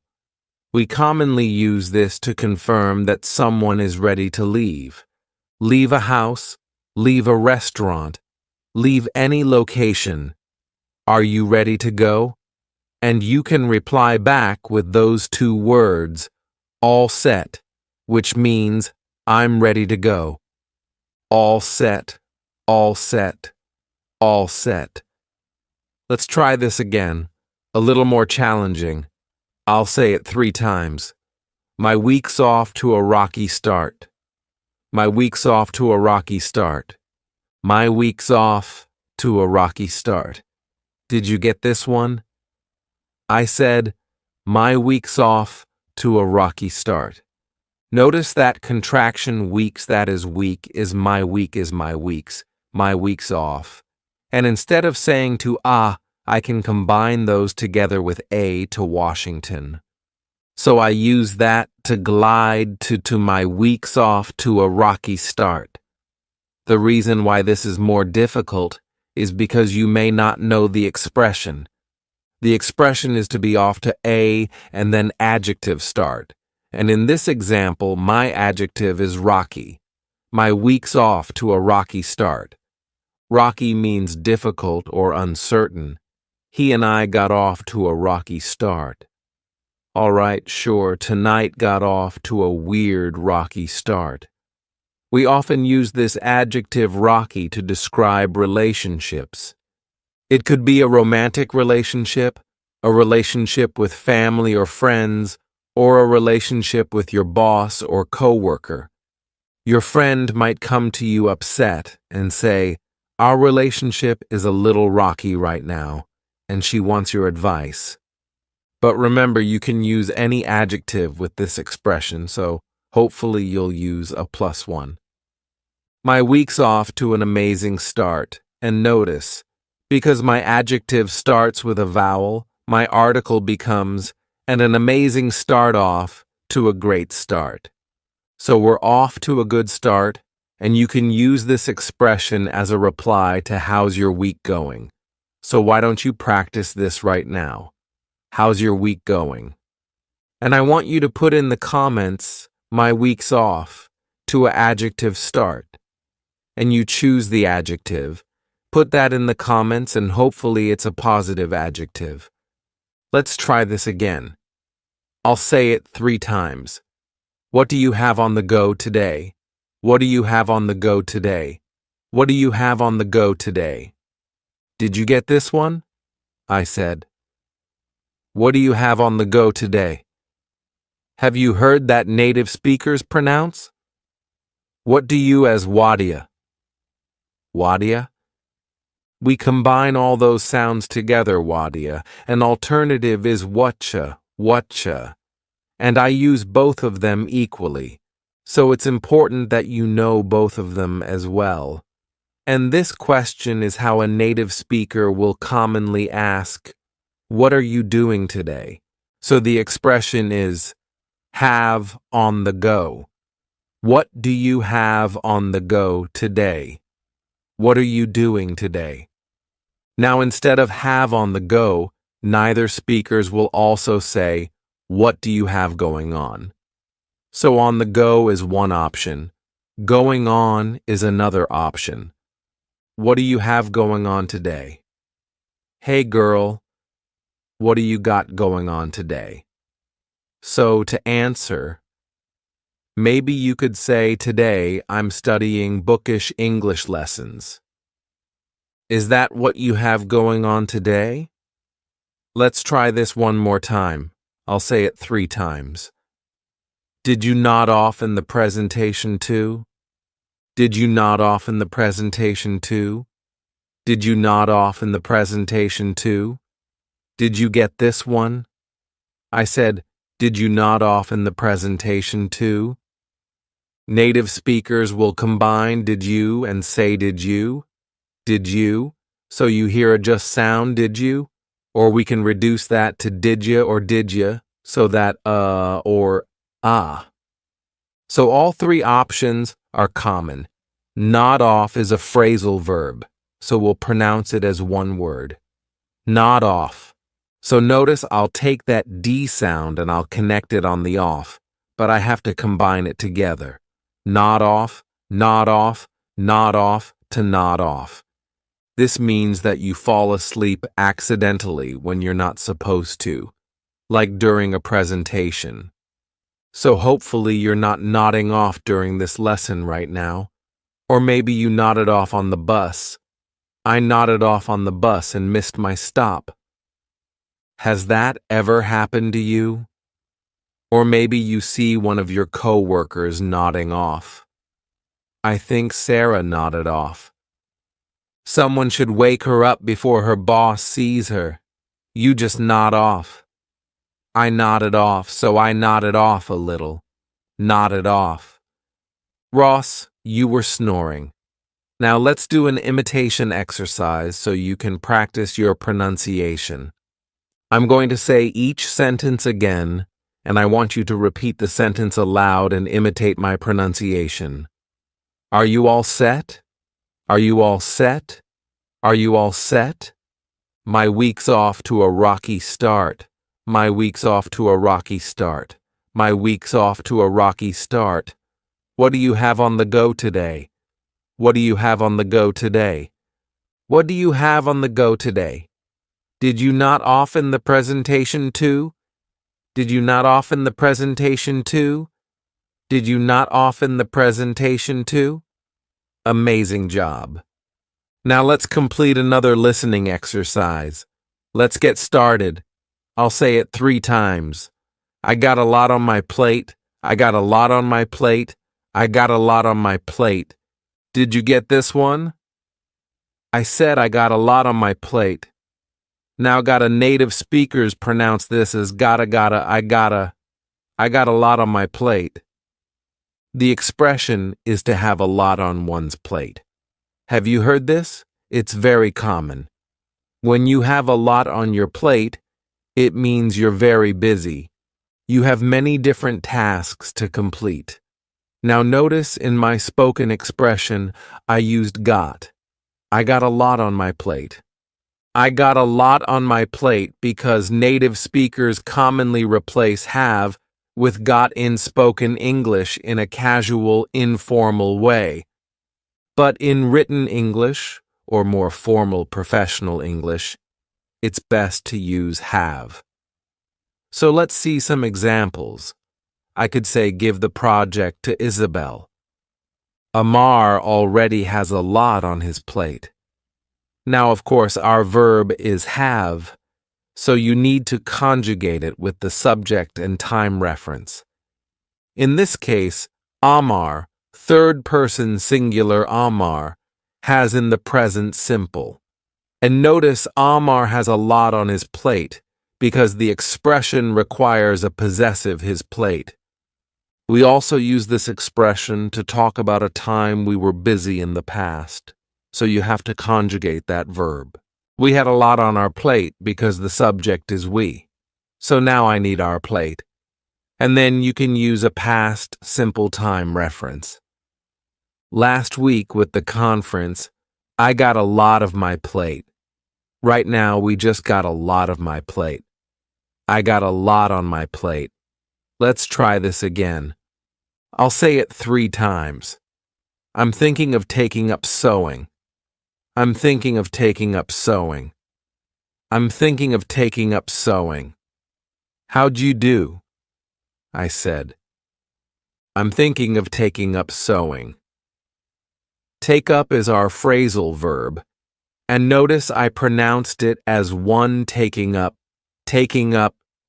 We commonly use this to confirm that someone is ready to leave. Leave a house, leave a restaurant, leave any location. Are you ready to go? And you can reply back with those 2 words, all set, which means I'm ready to go. All set, all set, all set. Let's try this again, a little more challenging. I'll say it 3 times. My week's off to a rocky start. My week's off to a rocky start. My week's off to a rocky start. Did you get this one? I said, my week's off to a rocky start. Notice that contraction weeks, that is week, is my week's, my week's off. And instead of saying to I can combine those together with A to Washington. So I use that to glide to my week's off to a rocky start. The reason why this is more difficult is because you may not know the expression. The expression is to be off to A and then adjective start. And in this example, my adjective is rocky. My week's off to a rocky start. Rocky means difficult or uncertain. He and I got off to a rocky start. All right, sure, tonight got off to a weird rocky start. We often use this adjective rocky to describe relationships. It could be a romantic relationship, a relationship with family or friends, or a relationship with your boss or coworker. Your friend might come to you upset and say, our relationship is a little rocky right now, and she wants your advice. But remember, you can use any adjective with this expression, so hopefully you'll use a +1. My week's off to an amazing start, and notice, because my adjective starts with a vowel, my article becomes, and an amazing start off to a great start. So we're off to a good start, and you can use this expression as a reply to how's your week going. So why don't you practice this right now? How's your week going? And I want you to put in the comments, my week's off, to an adjective start. And you choose the adjective. Put that in the comments and hopefully it's a positive adjective. Let's try this again. I'll say it 3 times. What do you have on the go today? What do you have on the go today? What do you have on the go today? Did you get this one? I said. What do you have on the go today? Have you heard that native speakers pronounce? What do you as Wadia? Wadia? We combine all those sounds together, Wadia. An alternative is whatcha, whatcha. And I use both of them equally. So it's important that you know both of them as well. And this question is how a native speaker will commonly ask, what are you doing today? So the expression is, have on the go. What do you have on the go today? What are you doing today? Now, instead of have on the go, neither speakers will also say, what do you have going on? So on the go is one option. Going on is another option. What do you have going on today? Hey girl, what do you got going on today? So to answer, maybe you could say today I'm studying bookish English lessons. Is that what you have going on today? Let's try this one more time. I'll say it 3 times. Did you nod off in the presentation too? Did you nod off in the presentation too? Did you nod off in the presentation too? Did you get this one? I said, did you nod off in the presentation too? Native speakers will combine did you and say did you? Did you? So you hear a just sound did you? Or we can reduce that to did ya or did ya, so that or ah. So all 3 options are common. Nod off is a phrasal verb, so we'll pronounce it as one word. Nod off. So notice I'll take that D sound and I'll connect it on the off, but I have to combine it together. Nod off, nod off, nod off to nod off. This means that you fall asleep accidentally when you're not supposed to, like during a presentation. So hopefully you're not nodding off during this lesson right now. Or maybe you nodded off on the bus. I nodded off on the bus and missed my stop. Has that ever happened to you? Or maybe you see one of your coworkers nodding off. I think Sarah nodded off. Someone should wake her up before her boss sees her. You just nod off. I nodded off, so I nodded off a little. Nodded off. Ross, you were snoring. Now let's do an imitation exercise so you can practice your pronunciation. I'm going to say each sentence again, and I want you to repeat the sentence aloud and imitate my pronunciation. Are you all set? Are you all set? Are you all set? My week's off to a rocky start. My week's off to a rocky start. My week's off to a rocky start. What do you have on the go today? What do you have on the go today? What do you have on the go today? Did you not off in the presentation too? Did you not off in the presentation too? Did you not off in the presentation too? Amazing job. Now let's complete another listening exercise. Let's get started. I'll say it 3 times. I got a lot on my plate. I got a lot on my plate. I got a lot on my plate. Did you get this one? I said I got a lot on my plate. Now gotta native speakers pronounce this as I got a lot on my plate. The expression is to have a lot on one's plate. Have you heard this? It's very common. When you have a lot on your plate, it means you're very busy. You have many different tasks to complete. Now notice in my spoken expression, I used got. I got a lot on my plate. I got a lot on my plate because native speakers commonly replace have with got in spoken English in a casual, informal way. But in written English, or more formal professional English, it's best to use have. So let's see some examples. I could say give the project to Isabel. Amar already has a lot on his plate. Now, of course, our verb is have, so you need to conjugate it with the subject and time reference. In this case, Amar, third person singular Amar, has in the present simple. And notice Amar has a lot on his plate because the expression requires a possessive his plate. We also use this expression to talk about a time we were busy in the past, so you have to conjugate that verb. We had a lot on our plate because the subject is we. So now I need our plate. And then you can use a past simple time reference. Last week with the conference, I got a lot of my plate. Right now, we just got a lot of my plate. I got a lot on my plate. Let's try this again. I'll say it 3 times. I'm thinking of taking up sewing. I'm thinking of taking up sewing. I'm thinking of taking up sewing. How'd you do? I said. I'm thinking of taking up sewing. Take up is our phrasal verb, and notice I pronounced it as one taking up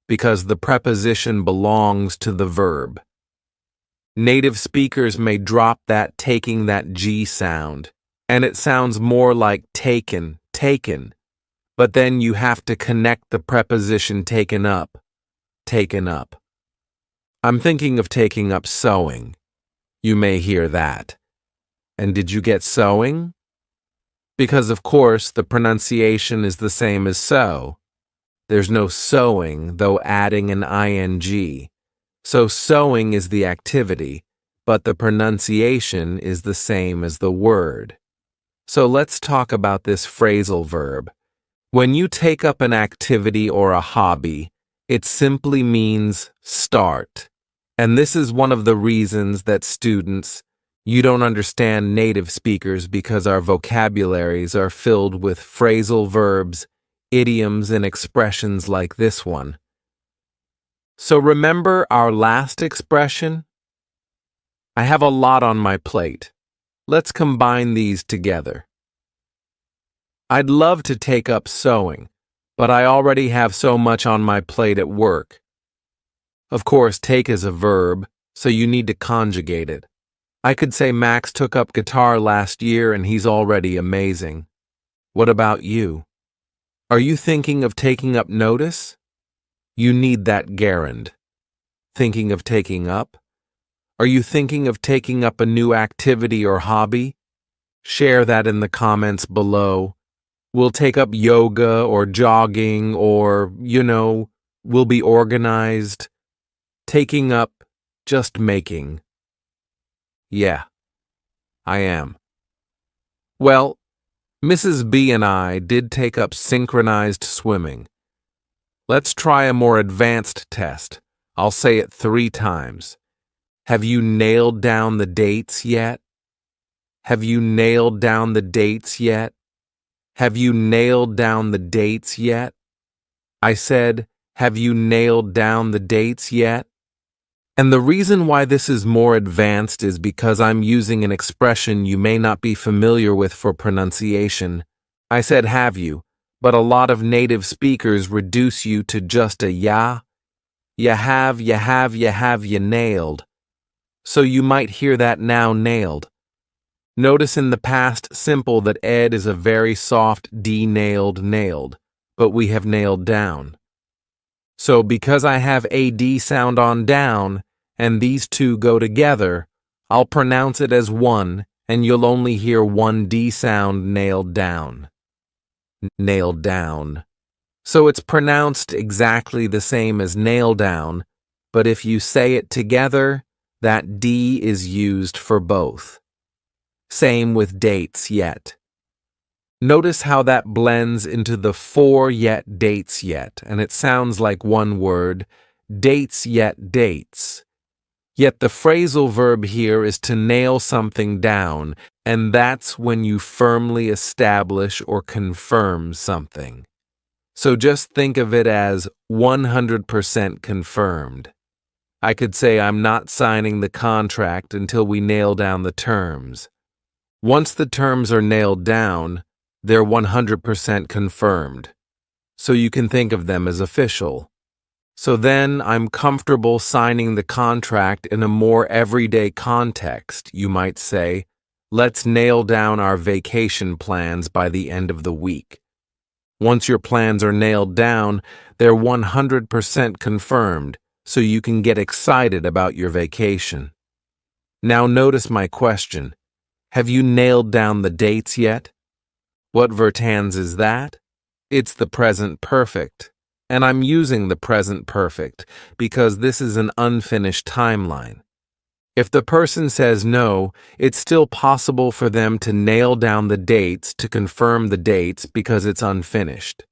because the preposition belongs to the verb. Native speakers may drop that taking that G sound, and it sounds more like taken, but then you have to connect the preposition taken up. I'm thinking of taking up sewing. You may hear that. And did you get sewing? Because of course the pronunciation is the same as sew. There's no sewing, though adding an ing. So sewing is the activity, but the pronunciation is the same as the word. So let's talk about this phrasal verb. When you take up an activity or a hobby, it simply means start. And this is one of the reasons that students, you don't understand native speakers because our vocabularies are filled with phrasal verbs, idioms, and expressions like this one. So remember our last expression? I have a lot on my plate. Let's combine these together. I'd love to take up sewing, but I already have so much on my plate at work. Of course, take is a verb, so you need to conjugate it. I could say Max took up guitar last year and he's already amazing. What about you? Are you thinking of taking up notice? You need that gerund. Thinking of taking up? Are you thinking of taking up a new activity or hobby? Share that in the comments below. We'll take up yoga or jogging or, we'll be organized. Taking up, just making. Yeah, I am. Well, Mrs. B and I did take up synchronized swimming. Let's try a more advanced test. I'll say it 3 times. Have you nailed down the dates yet? Have you nailed down the dates yet? Have you nailed down the dates yet? I said, have you nailed down the dates yet? And the reason why this is more advanced is because I'm using an expression you may not be familiar with for pronunciation. I said have you, but a lot of native speakers reduce you to just a ya. You have, you nailed. So you might hear that now nailed. Notice in the past simple that ed is a very soft nailed, but we have nailed down. So because I have a D sound on down, and these two go together, I'll pronounce it as one, and you'll only hear one D sound nailed down. Nailed down. So it's pronounced exactly the same as nail down, but if you say it together, that D is used for both. Same with dates yet. Notice how that blends into the for yet dates yet, and it sounds like one word, dates yet dates. Yet the phrasal verb here is to nail something down, and that's when you firmly establish or confirm something. So just think of it as 100% confirmed. I could say I'm not signing the contract until we nail down the terms. Once the terms are nailed down, they're 100% confirmed. So you can think of them as official. So then I'm comfortable signing the contract in a more everyday context. You might say, let's nail down our vacation plans by the end of the week. Once your plans are nailed down, they're 100% confirmed, so you can get excited about your vacation. Now notice my question. Have you nailed down the dates yet? What vertense is that? It's the present perfect. And I'm using the present perfect because this is an unfinished timeline. If the person says no, it's still possible for them to nail down the dates to confirm the dates because it's unfinished.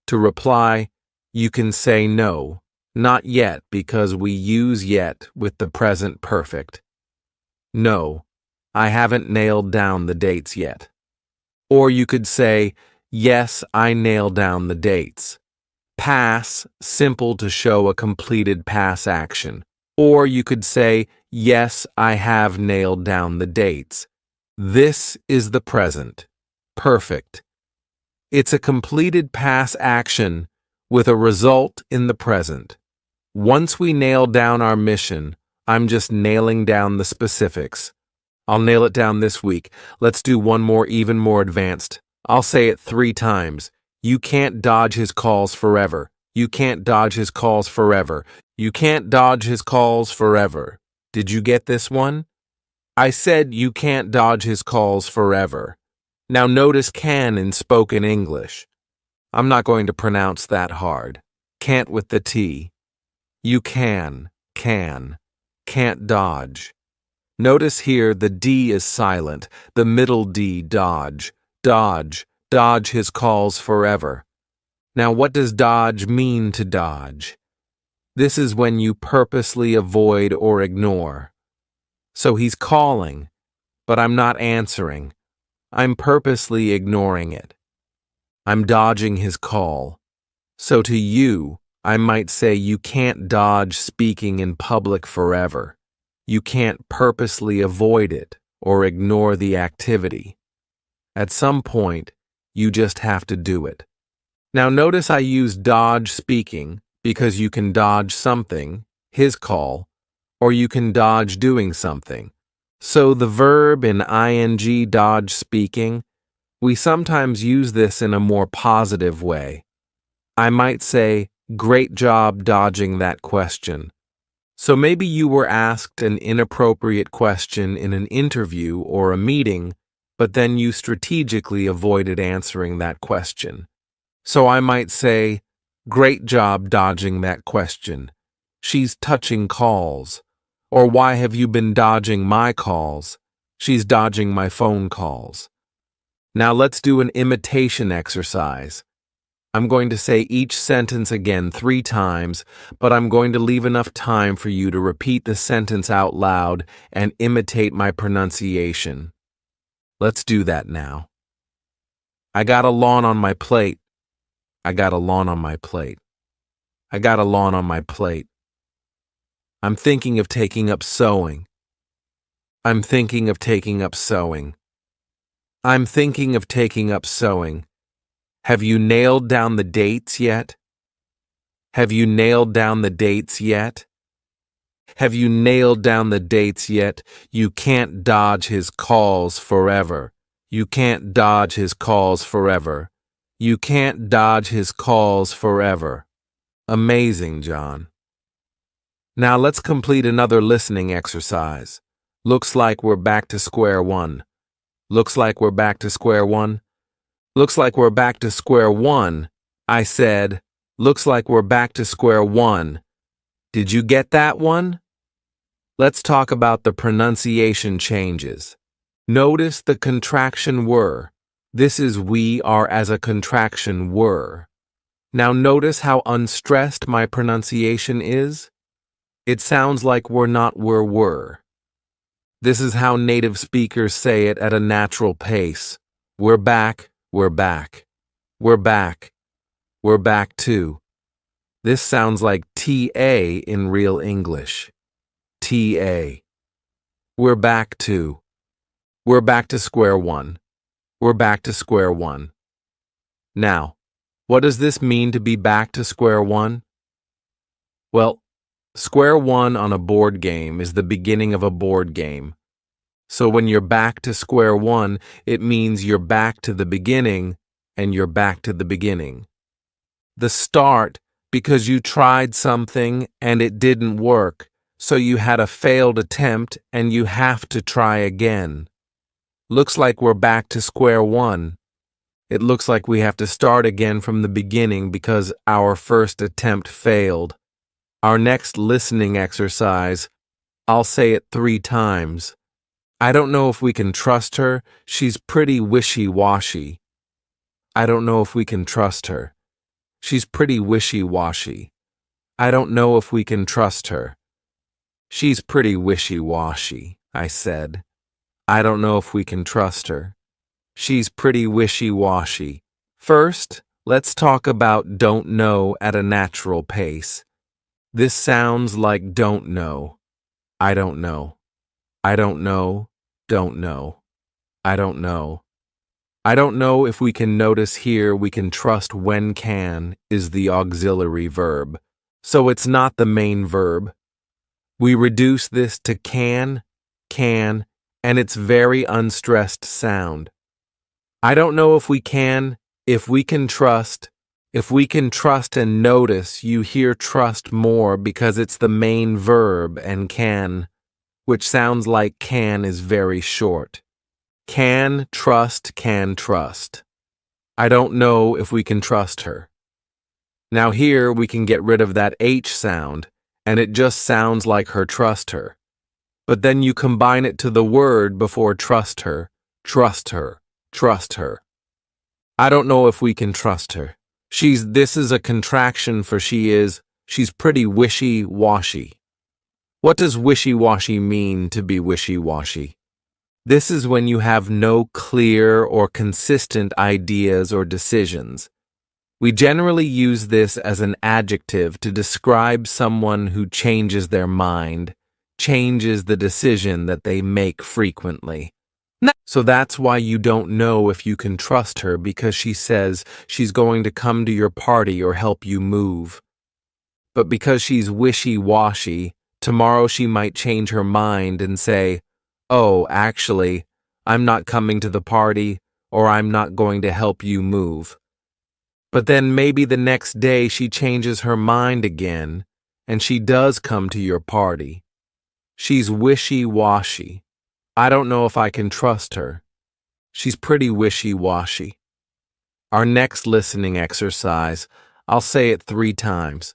To reply, you can say no, not yet, because we use yet with the present perfect. No, I haven't nailed down the dates yet. Or you could say, yes, I nailed down the dates. Pass, simple to show a completed pass action. Or you could say, yes, I have nailed down the dates. This is the present. Perfect. It's a completed pass action with a result in the present. Once we nail down our mission, I'm just nailing down the specifics. I'll nail it down this week. Let's do one more, even more advanced. I'll say it 3 times. You can't dodge his calls forever. You can't dodge his calls forever. You can't dodge his calls forever. Did you get this one? I said you can't dodge his calls forever. Now notice can in spoken English. I'm not going to pronounce that hard. Can't with the T. You can't dodge. Notice here the D is silent, the middle D, dodge, dodge his calls forever. Now what does dodge mean to dodge? This is when you purposely avoid or ignore. So he's calling, but I'm not answering. I'm purposely ignoring it. I'm dodging his call. So to you, I might say you can't dodge speaking in public forever. You can't purposely avoid it or ignore the activity. At some point, you just have to do it. Now notice I use dodge speaking because you can dodge something, his call, or you can dodge doing something. So the verb in ing dodge speaking, we sometimes use this in a more positive way. I might say, great job dodging that question. So maybe you were asked an inappropriate question in an interview or a meeting, but then you strategically avoided answering that question. So I might say, great job dodging that question. She's touching calls. Or why have you been dodging my calls? She's dodging my phone calls. Now let's do an imitation exercise. I'm going to say each sentence again 3 times, but I'm going to leave enough time for you to repeat the sentence out loud and imitate my pronunciation. Let's do that now. I got a lawn on my plate. I got a lawn on my plate. I got a lawn on my plate. I'm thinking of taking up sewing. I'm thinking of taking up sewing. I'm thinking of taking up sewing. Have you nailed down the dates yet? Have you nailed down the dates yet? Have you nailed down the dates yet? You can't dodge his calls forever. You can't dodge his calls forever. You can't dodge his calls forever. Amazing, John. Now let's complete another listening exercise. Looks like we're back to square one. Looks like we're back to square one. Looks like we're back to square one. I said, looks like we're back to square one. Did you get that one? Let's talk about the pronunciation changes. Notice the contraction were. This is we are as a contraction were. Now notice how unstressed my pronunciation is? It sounds like we're not were. This is how native speakers say it at a natural pace. We're back, we're back. We're back. We're back too. This sounds like TA in real English. TA. We're back to. We're back to square one. We're back to square one. Now, what does this mean to be back to square one? Well, square one on a board game is the beginning of a board game. So when you're back to square one, it means you're back to the beginning and you're back to the beginning. The start, because you tried something and it didn't work, so you had a failed attempt and you have to try again. Looks like we're back to square one. It looks like we have to start again from the beginning because our first attempt failed. Our next listening exercise, I'll say it 3 times. I don't know if we can trust her. She's pretty wishy-washy. I don't know if we can trust her. She's pretty wishy-washy. I don't know if we can trust her. She's pretty wishy-washy, I said. I don't know if we can trust her. She's pretty wishy-washy. First, let's talk about don't know at a natural pace. This sounds like don't know. I don't know. I don't know. Don't know. I don't know. I don't know if we can notice here we can trust when can is the auxiliary verb. So it's not the main verb. We reduce this to can, and it's very unstressed sound. I don't know if we can trust. If we can trust and notice, you hear trust more because it's the main verb and can, which sounds like can is very short. Can trust. I don't know if we can trust her. Now here we can get rid of that H sound, and it just sounds like her trust her. But then you combine it to the word before trust her. I don't know if we can trust her. This is a contraction for she's pretty wishy-washy. What does wishy-washy mean to be wishy-washy? This is when you have no clear or consistent ideas or decisions. We generally use this as an adjective to describe someone who changes their mind, changes the decision that they make frequently. So that's why you don't know if you can trust her because she says she's going to come to your party or help you move. But because she's wishy-washy, tomorrow she might change her mind and say, "Oh, actually, I'm not coming to the party," or "I'm not going to help you move." But then maybe the next day she changes her mind again, and she does come to your party. She's wishy-washy. I don't know if I can trust her. She's pretty wishy-washy. Our next listening exercise, I'll say it 3 times.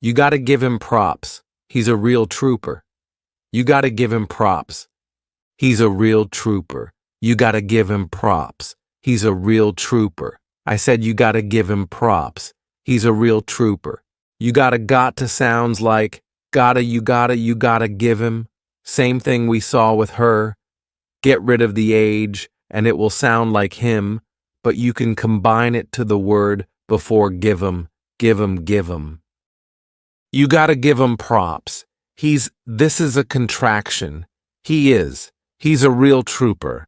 You gotta give him props. He's a real trooper. You gotta give him props. He's a real trooper. You gotta give him props. He's a real trooper. I said you gotta give him props. He's a real trooper. You got to sounds like you gotta give him. Same thing we saw with her. Get rid of the age and it will sound like him, but you can combine it to the word before give him. You gotta give him props. This is a contraction. He's a real trooper.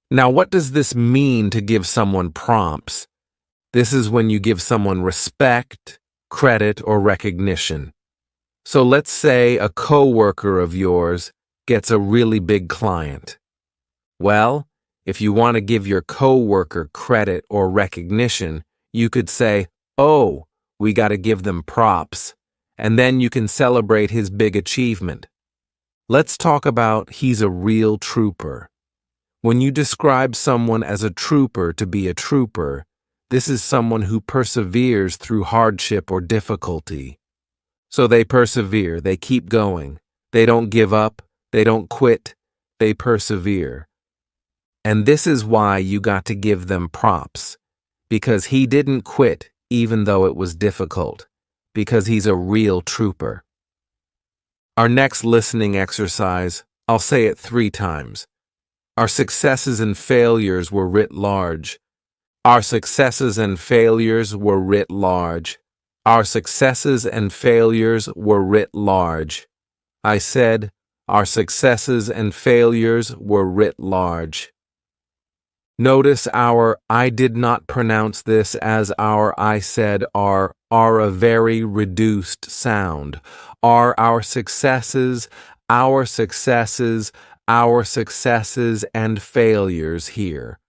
Now, what does this mean to give someone props? This is when you give someone respect, credit, or recognition. So let's say a coworker of yours gets a really big client. Well, if you want to give your coworker credit or recognition, you could say, "Oh, we got to give them props." And then you can celebrate his big achievement. Let's talk about he's a real trooper. When you describe someone as a trooper to be a trooper, this is someone who perseveres through hardship or difficulty. So they persevere, they keep going. They don't give up, they don't quit, they persevere. And this is why you got to give them props, because he didn't quit even though it was difficult, because he's a real trooper. Our next listening exercise, I'll say it 3 times. Our successes and failures were writ large. Our successes and failures were writ large. Our successes and failures were writ large. I said, our successes and failures were writ large. Notice our I did not pronounce this as our I said are a very reduced sound. Are our successes and failures here.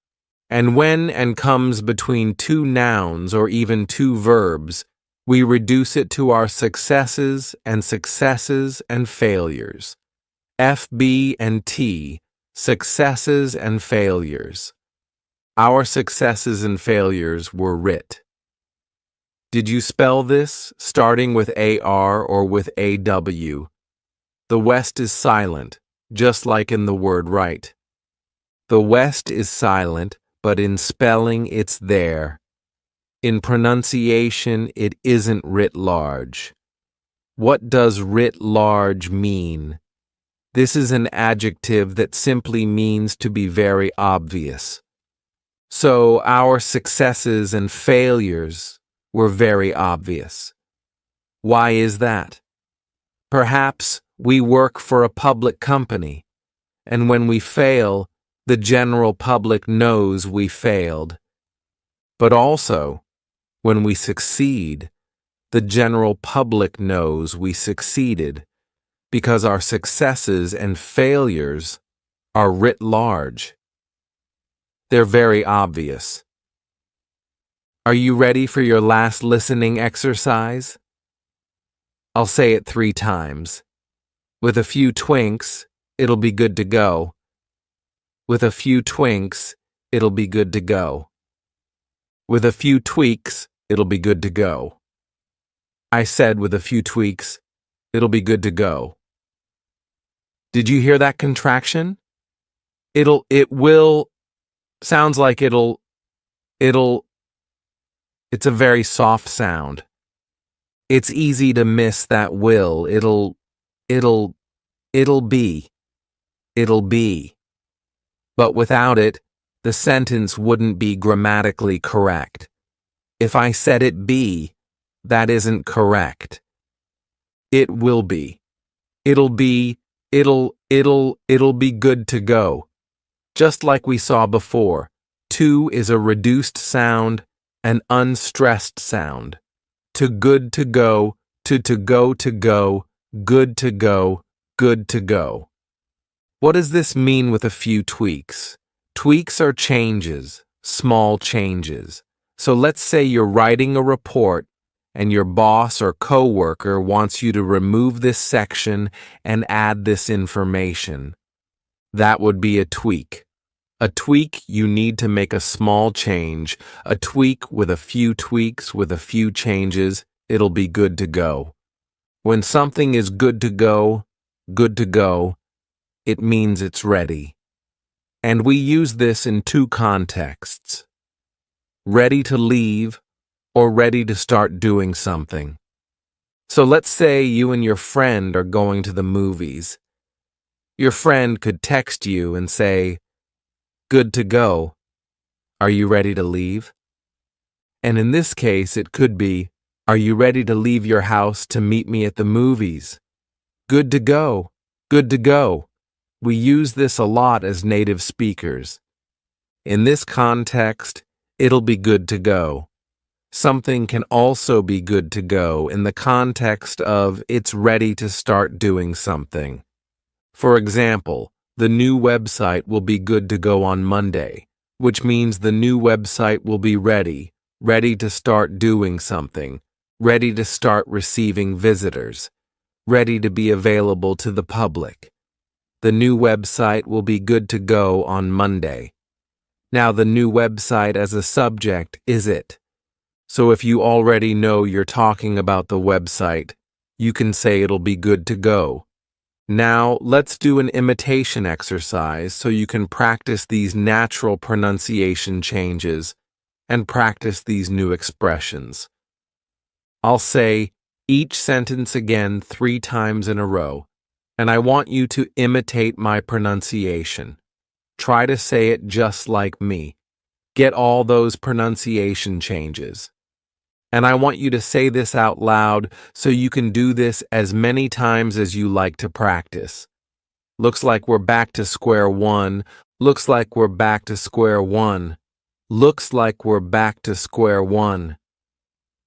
And when and comes between 2 nouns or even 2 verbs, we reduce it to our successes and failures. FB and T, successes and failures. Our successes and failures were writ. Did you spell this, starting with AR or with AW? The West is silent, just like in the word right. The West is silent, but in spelling it's there. In pronunciation, it isn't writ large. What does writ large mean? This is an adjective that simply means to be very obvious. So our successes and failures were very obvious. Why is that? Perhaps we work for a public company, and when we fail, the general public knows we failed. But also, when we succeed, the general public knows we succeeded, because our successes and failures are writ large. They're very obvious. Are you ready for your last listening exercise? I'll say it 3 times. With a few twinks, it'll be good to go. With a few twinks, it'll be good to go. With a few tweaks, it'll be good to go. I said with a few tweaks, it'll be good to go. Did you hear that contraction? It will, sounds like it'll, it's a very soft sound. It's easy to miss that will. It'll be. But without it, the sentence wouldn't be grammatically correct. If I said it be, that isn't correct. It will be. It'll be good to go. Just like we saw before, to is a reduced sound, an unstressed sound. To good to go, to go to go, good to go, good to go. What does this mean with a few tweaks? Tweaks are changes, small changes. So let's say you're writing a report and your boss or coworker wants you to remove this section and add this information. That would be a tweak. A tweak, you need to make a small change. A tweak with a few tweaks, with a few changes, it'll be good to go. When something is good to go, it means it's ready. And we use this in 2 contexts. Ready to leave or ready to start doing something. So let's say you and your friend are going to the movies. Your friend could text you and say, "Good to go. Are you ready to leave?" And in this case, it could be, "Are you ready to leave your house to meet me at the movies?" Good to go. Good to go. We use this a lot as native speakers. In this context, it'll be good to go. Something can also be good to go in the context of it's ready to start doing something. For example, the new website will be good to go on Monday, which means the new website will be ready to start doing something, ready to start receiving visitors, ready to be available to the public. The new website will be good to go on Monday. Now the new website as a subject is it. So if you already know you're talking about the website, you can say it'll be good to go. Now, let's do an imitation exercise so you can practice these natural pronunciation changes and practice these new expressions. I'll say each sentence again 3 times in a row, and I want you to imitate my pronunciation. Try to say it just like me. Get all those pronunciation changes. And I want you to say this out loud so you can do this as many times as you like to practice. Looks like we're back to square one. Looks like we're back to square one. Looks like we're back to square one.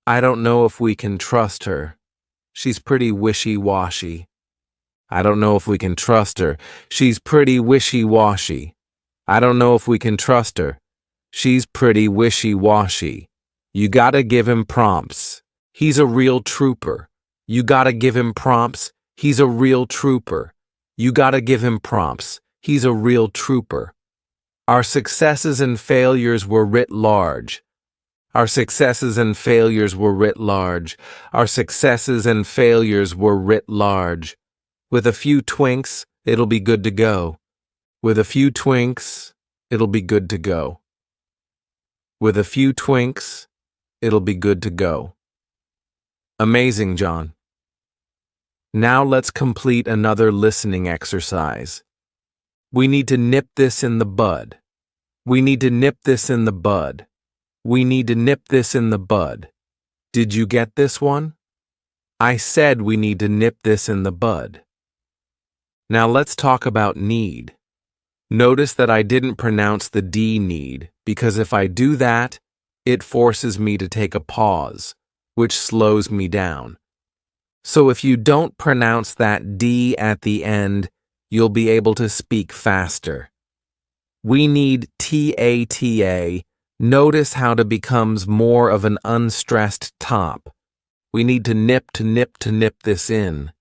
I don't know if we can trust her. She's pretty wishy-washy. I don't know if we can trust her. She's pretty wishy-washy. I don't know if we can trust her. She's pretty wishy-washy. You gotta give him prompts. He's a real trooper. You gotta give him prompts. He's a real trooper. You gotta give him prompts. He's a real trooper. Our successes and failures were writ large. Our successes and failures were writ large. Our successes and failures were writ large. With a few twinks, it'll be good to go. With a few twinks, it'll be good to go. With a few twinks, it'll be good to go. Amazing, John. Now let's complete another listening exercise. We need to nip this in the bud. We need to nip this in the bud. We need to nip this in the bud. Did you get this one? I said we need to nip this in the bud. Now let's talk about need. Notice that I didn't pronounce the D need, because if I do that, it forces me to take a pause, which slows me down. So if you don't pronounce that D at the end, you'll be able to speak faster. We need TATA. Notice how it becomes more of an unstressed top. We need to nip this in.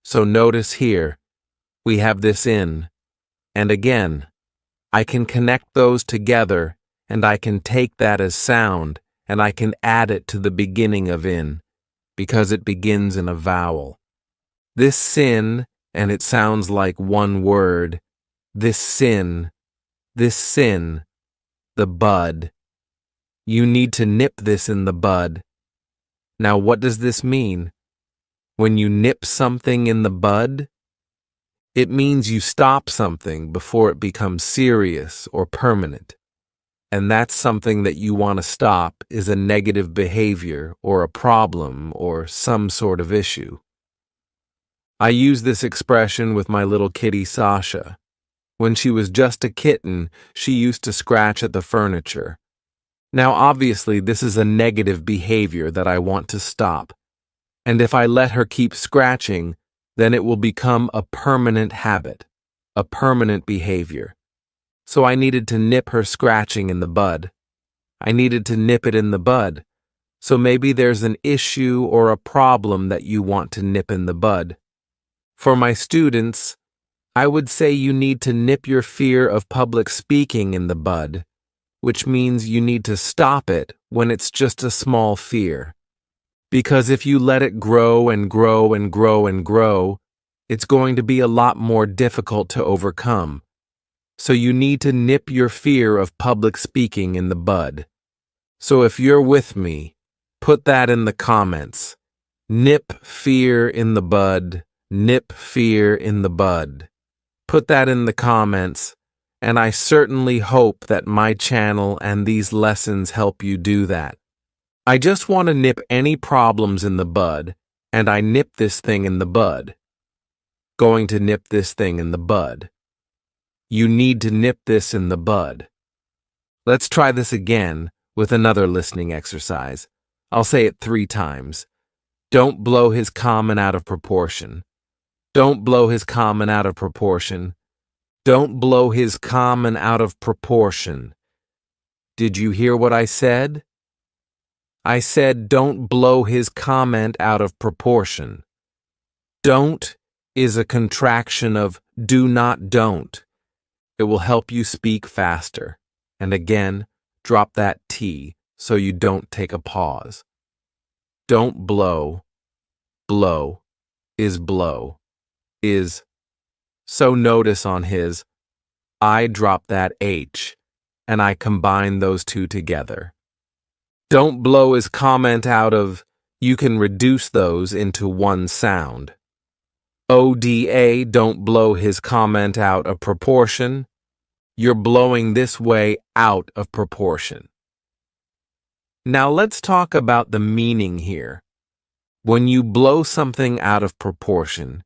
So notice here, we have this in. And again, I can connect those together, and I can take that as sound, and I can add it to the beginning of in, because it begins in a vowel. This sin, and it sounds like one word. This sin, the bud. You need to nip this in the bud. Now what does this mean? When you nip something in the bud, it means you stop something before it becomes serious or permanent. And that's something that you want to stop is a negative behavior or a problem or some sort of issue. I use this expression with my little kitty Sasha. When she was just a kitten, she used to scratch at the furniture. Now obviously this is a negative behavior that I want to stop. And if I let her keep scratching, then it will become a permanent habit, a permanent behavior. So I needed to nip her scratching in the bud. I needed to nip it in the bud. So maybe there's an issue or a problem that you want to nip in the bud. For my students, I would say you need to nip your fear of public speaking in the bud, which means you need to stop it when it's just a small fear. Because if you let it grow and grow and grow and grow, it's going to be a lot more difficult to overcome. So you need to nip your fear of public speaking in the bud. So if you're with me, put that in the comments. Nip fear in the bud. Nip fear in the bud. Put that in the comments, and I certainly hope that my channel and these lessons help you do that. I just want to nip any problems in the bud, and I nip this thing in the bud. Going to nip this thing in the bud. You need to nip this in the bud. Let's try this again with another listening exercise. I'll say it 3 times. Don't blow his comment out of proportion. Don't blow his comment out of proportion. Don't blow his comment out of proportion. Did you hear what I said? I said don't blow his comment out of proportion. Don't is a contraction of do not don't. It will help you speak faster. And again, drop that T so you don't take a pause. Don't blow. Blow is blow. is. So notice on his, I drop that H, and I combine those two together. Don't blow his comment out of, you can reduce those into one sound. ODA, don't blow his comment out of proportion. You're blowing this way out of proportion. Now let's talk about the meaning here. When you blow something out of proportion,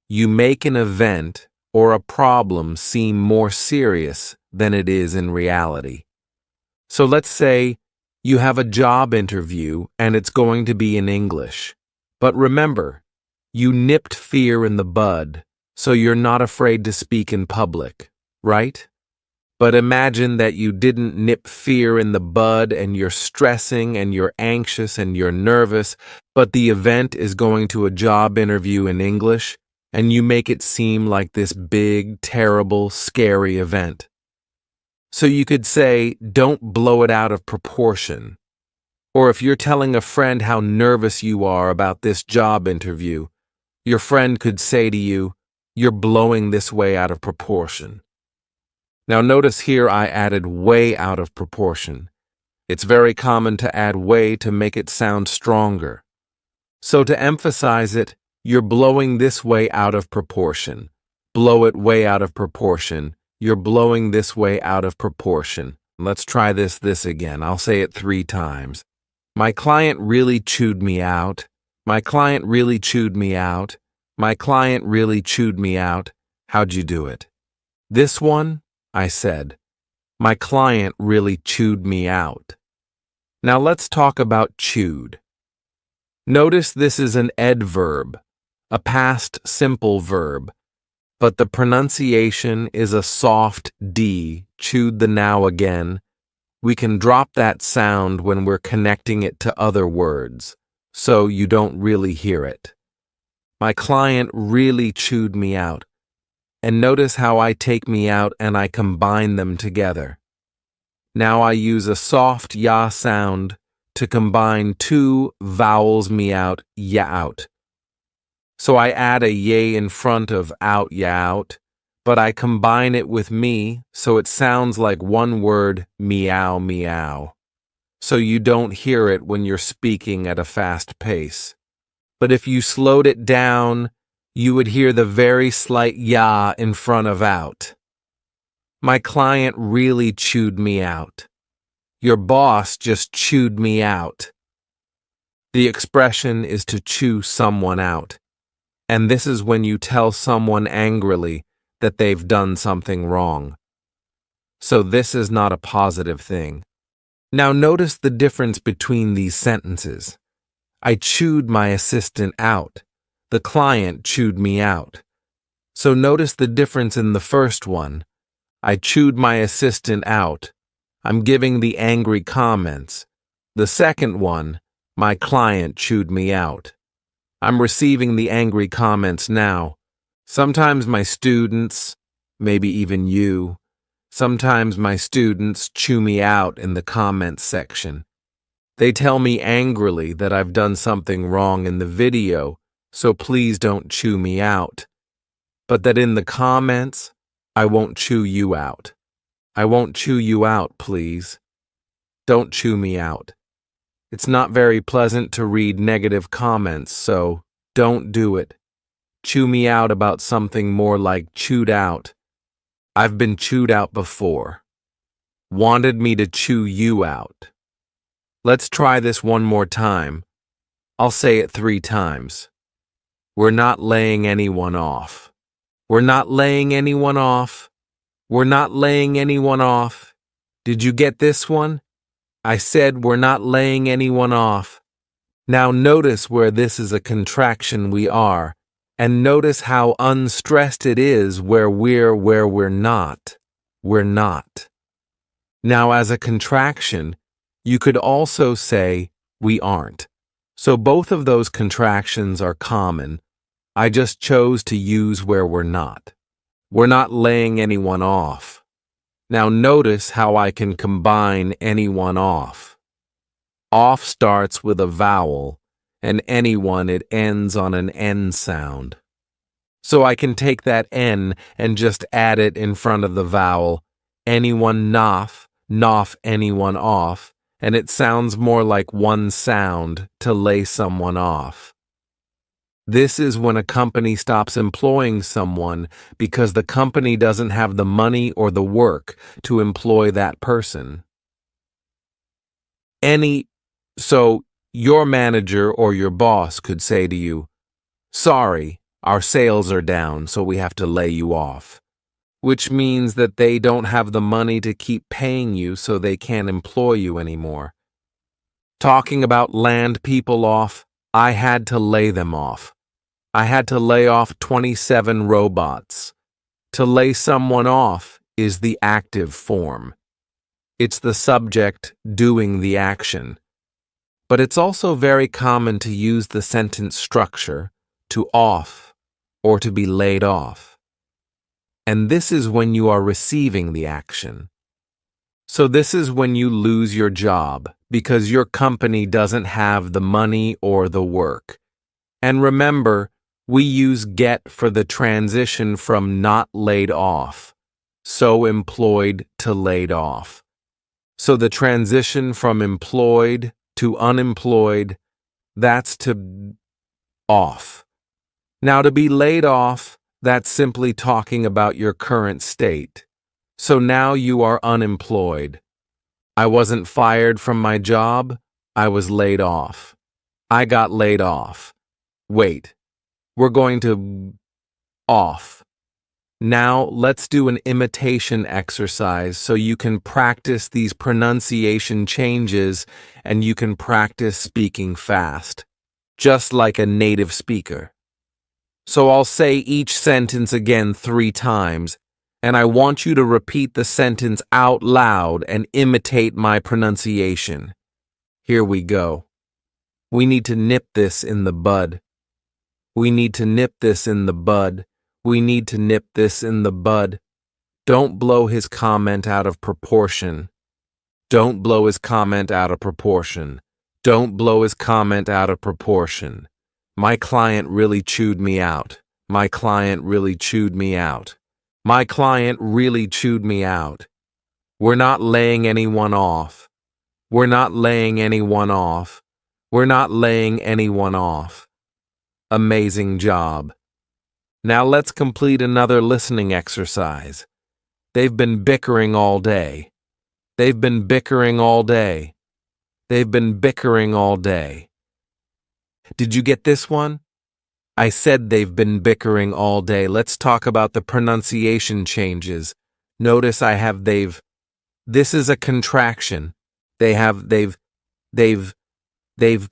you make an event or a problem seem more serious than it is in reality. So let's say you have a job interview and it's going to be in English. But remember, you nipped fear in the bud, so you're not afraid to speak in public, right? But imagine that you didn't nip fear in the bud and you're stressing and you're anxious and you're nervous, but the event is going to a job interview in English, and you make it seem like this big, terrible, scary event. So you could say, don't blow it out of proportion. Or if you're telling a friend how nervous you are about this job interview, your friend could say to you, you're blowing this way out of proportion. Now notice here I added way out of proportion. It's very common to add way to make it sound stronger. So to emphasize it, you're blowing this way out of proportion. Blow it way out of proportion. You're blowing this way out of proportion. Let's try this again. I'll say it 3 times. My client really chewed me out. My client really chewed me out. My client really chewed me out. How'd you do it? This one, I said, my client really chewed me out. Now let's talk about chewed. Notice this is an adverb, a past simple verb, but the pronunciation is a soft D, chewed the now again. We can drop that sound when we're connecting it to other words, so you don't really hear it. My client really chewed me out. And notice how I take me out and I combine them together. Now I use a soft ya sound to combine 2 vowels me out, ya out. So I add a yay in front of out, ya out, but I combine it with me so it sounds like one word, meow, meow. So you don't hear it when you're speaking at a fast pace. But if you slowed it down, you would hear the very slight ya in front of out. My client really chewed me out. Your boss just chewed me out. The expression is to chew someone out. And this is when you tell someone angrily that they've done something wrong. So this is not a positive thing. Now notice the difference between these sentences. I chewed my assistant out. The client chewed me out. So notice the difference in the first one. I chewed my assistant out. I'm giving the angry comments. The second one, my client chewed me out. I'm receiving the angry comments now. Sometimes my students, maybe even you, sometimes my students chew me out in the comments section. They tell me angrily that I've done something wrong in the video, so please don't chew me out. But that in the comments, I won't chew you out. I won't chew you out, please. Don't chew me out. It's not very pleasant to read negative comments, so don't do it. Chew me out about something more like chewed out. I've been chewed out before. Wanted me to chew you out. Let's try this one more time. I'll say it 3 times. We're not laying anyone off. We're not laying anyone off. We're not laying anyone off. Did you get this one? I said we're not laying anyone off. Now notice where this is a contraction we are, and notice how unstressed it is where we're not. We're not. Now as a contraction, you could also say we aren't. So both of those contractions are common. I just chose to use where we're not. We're not laying anyone off. Now notice how I can combine anyone off. Off starts with a vowel, and anyone it ends on an N sound. So I can take that N and just add it in front of the vowel. Anyone noff anyone off, and it sounds more like one sound, to lay someone off. This is when a company stops employing someone because the company doesn't have the money or the work to employ that person. So your manager or your boss could say to you, "Sorry, our sales are down, so we have to lay you off," which means that they don't have the money to keep paying you, so they can't employ you anymore. Talking about land people off, I had to lay them off. I had to lay off 27 robots. To lay someone off is the active form. It's the subject doing the action. But it's also very common to use the sentence structure to off or to be laid off. And this is when you are receiving the action. So this is when you lose your job because your company doesn't have the money or the work. And remember, we use get for the transition from not laid off, so employed to laid off. So the transition from employed to unemployed, that's to off. Now, to be laid off, that's simply talking about your current state. So now you are unemployed. I wasn't fired from my job, I was laid off. I got laid off. Wait, we're going to off. Now let's do an imitation exercise so you can practice these pronunciation changes and you can practice speaking fast, just like a native speaker. So I'll say each sentence again 3 times, and I want you to repeat the sentence out loud and imitate my pronunciation. Here we go. We need to nip this in the bud. We need to nip this in the bud. We need to nip this in the bud. Don't blow his comment out of proportion. Don't blow his comment out of proportion. Don't blow his comment out of proportion. My client really chewed me out. My client really chewed me out. My client really chewed me out. We're not laying anyone off. We're not laying anyone off. We're not laying anyone off. Amazing job. Now let's complete another listening exercise. They've been bickering all day. They've been bickering all day. They've been bickering all day. Did you get this one? I said they've been bickering all day. Let's talk about the pronunciation changes. Notice I have they've. This is a contraction. They've.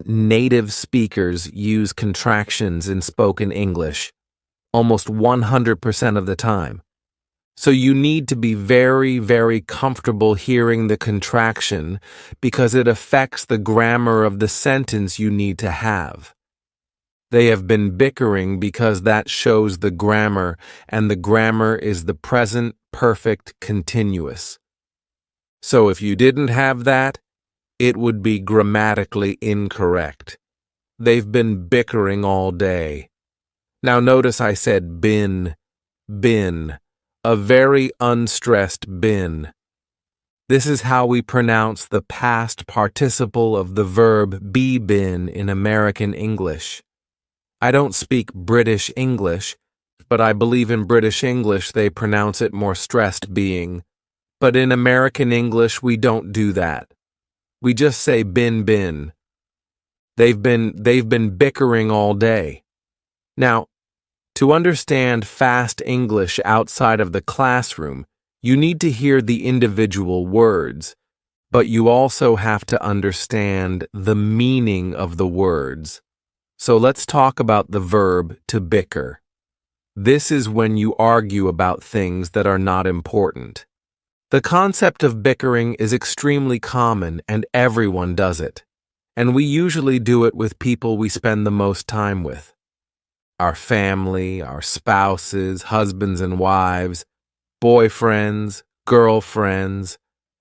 Native speakers use contractions in spoken English almost 100% of the time. So you need to be very, very comfortable hearing the contraction because it affects the grammar of the sentence you need to have. They have been bickering because that shows the grammar, and the grammar is the present perfect continuous. So if you didn't have that, it would be grammatically incorrect. They've been bickering all day. Now notice I said been, a very unstressed been. This is how we pronounce the past participle of the verb be been in American English. I don't speak British English, but I believe in British English they pronounce it more stressed being. But in American English we don't do that. We just say been. They've been bickering all day. Now, to understand fast English outside of the classroom, you need to hear the individual words, but you also have to understand the meaning of the words. So let's talk about the verb to bicker. This is when you argue about things that are not important. The concept of bickering is extremely common and everyone does it. And we usually do it with people we spend the most time with. Our family, our spouses, husbands and wives, boyfriends, girlfriends,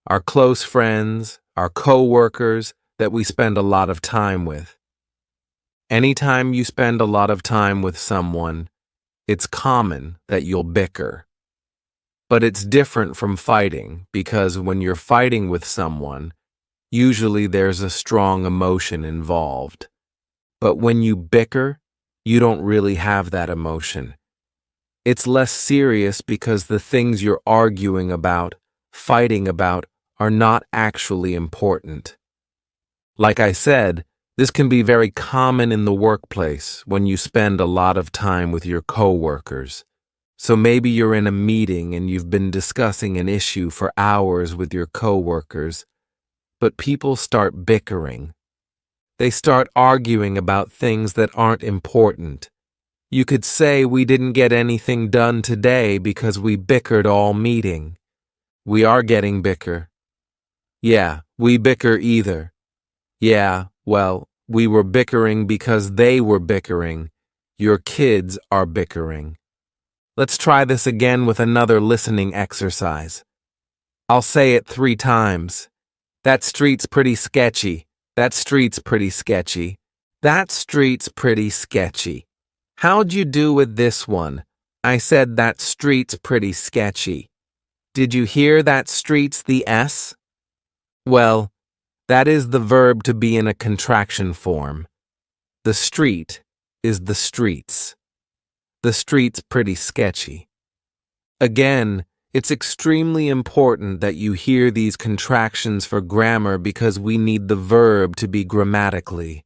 our close friends, our co-workers that we spend a lot of time with. Anytime you spend a lot of time with someone, It's common that you'll bicker. But it's different from fighting because when you're fighting with someone, usually there's a strong emotion involved. But when you bicker, you don't really have that emotion. It's less serious because the things you're arguing about, fighting about, are not actually important. Like I said, this can be very common in the workplace when you spend a lot of time with your coworkers. So maybe you're in a meeting and you've been discussing an issue for hours with your coworkers, but people start bickering. They start arguing about things that aren't important. You could say we didn't get anything done today because we bickered all meeting. We are getting bicker. Yeah, we bicker either. Yeah, well, we were bickering because they were bickering. Your kids are bickering. Let's try this again with another listening exercise. I'll say it 3 times. That street's pretty sketchy. That street's pretty sketchy. That street's pretty sketchy. How'd you do with this one? I said that street's pretty sketchy. Did you hear that street's the S? Well, that is the verb to be in a contraction form. The street is the streets. The street's pretty sketchy. Again, it's extremely important that you hear these contractions for grammar because we need the verb to be grammatically.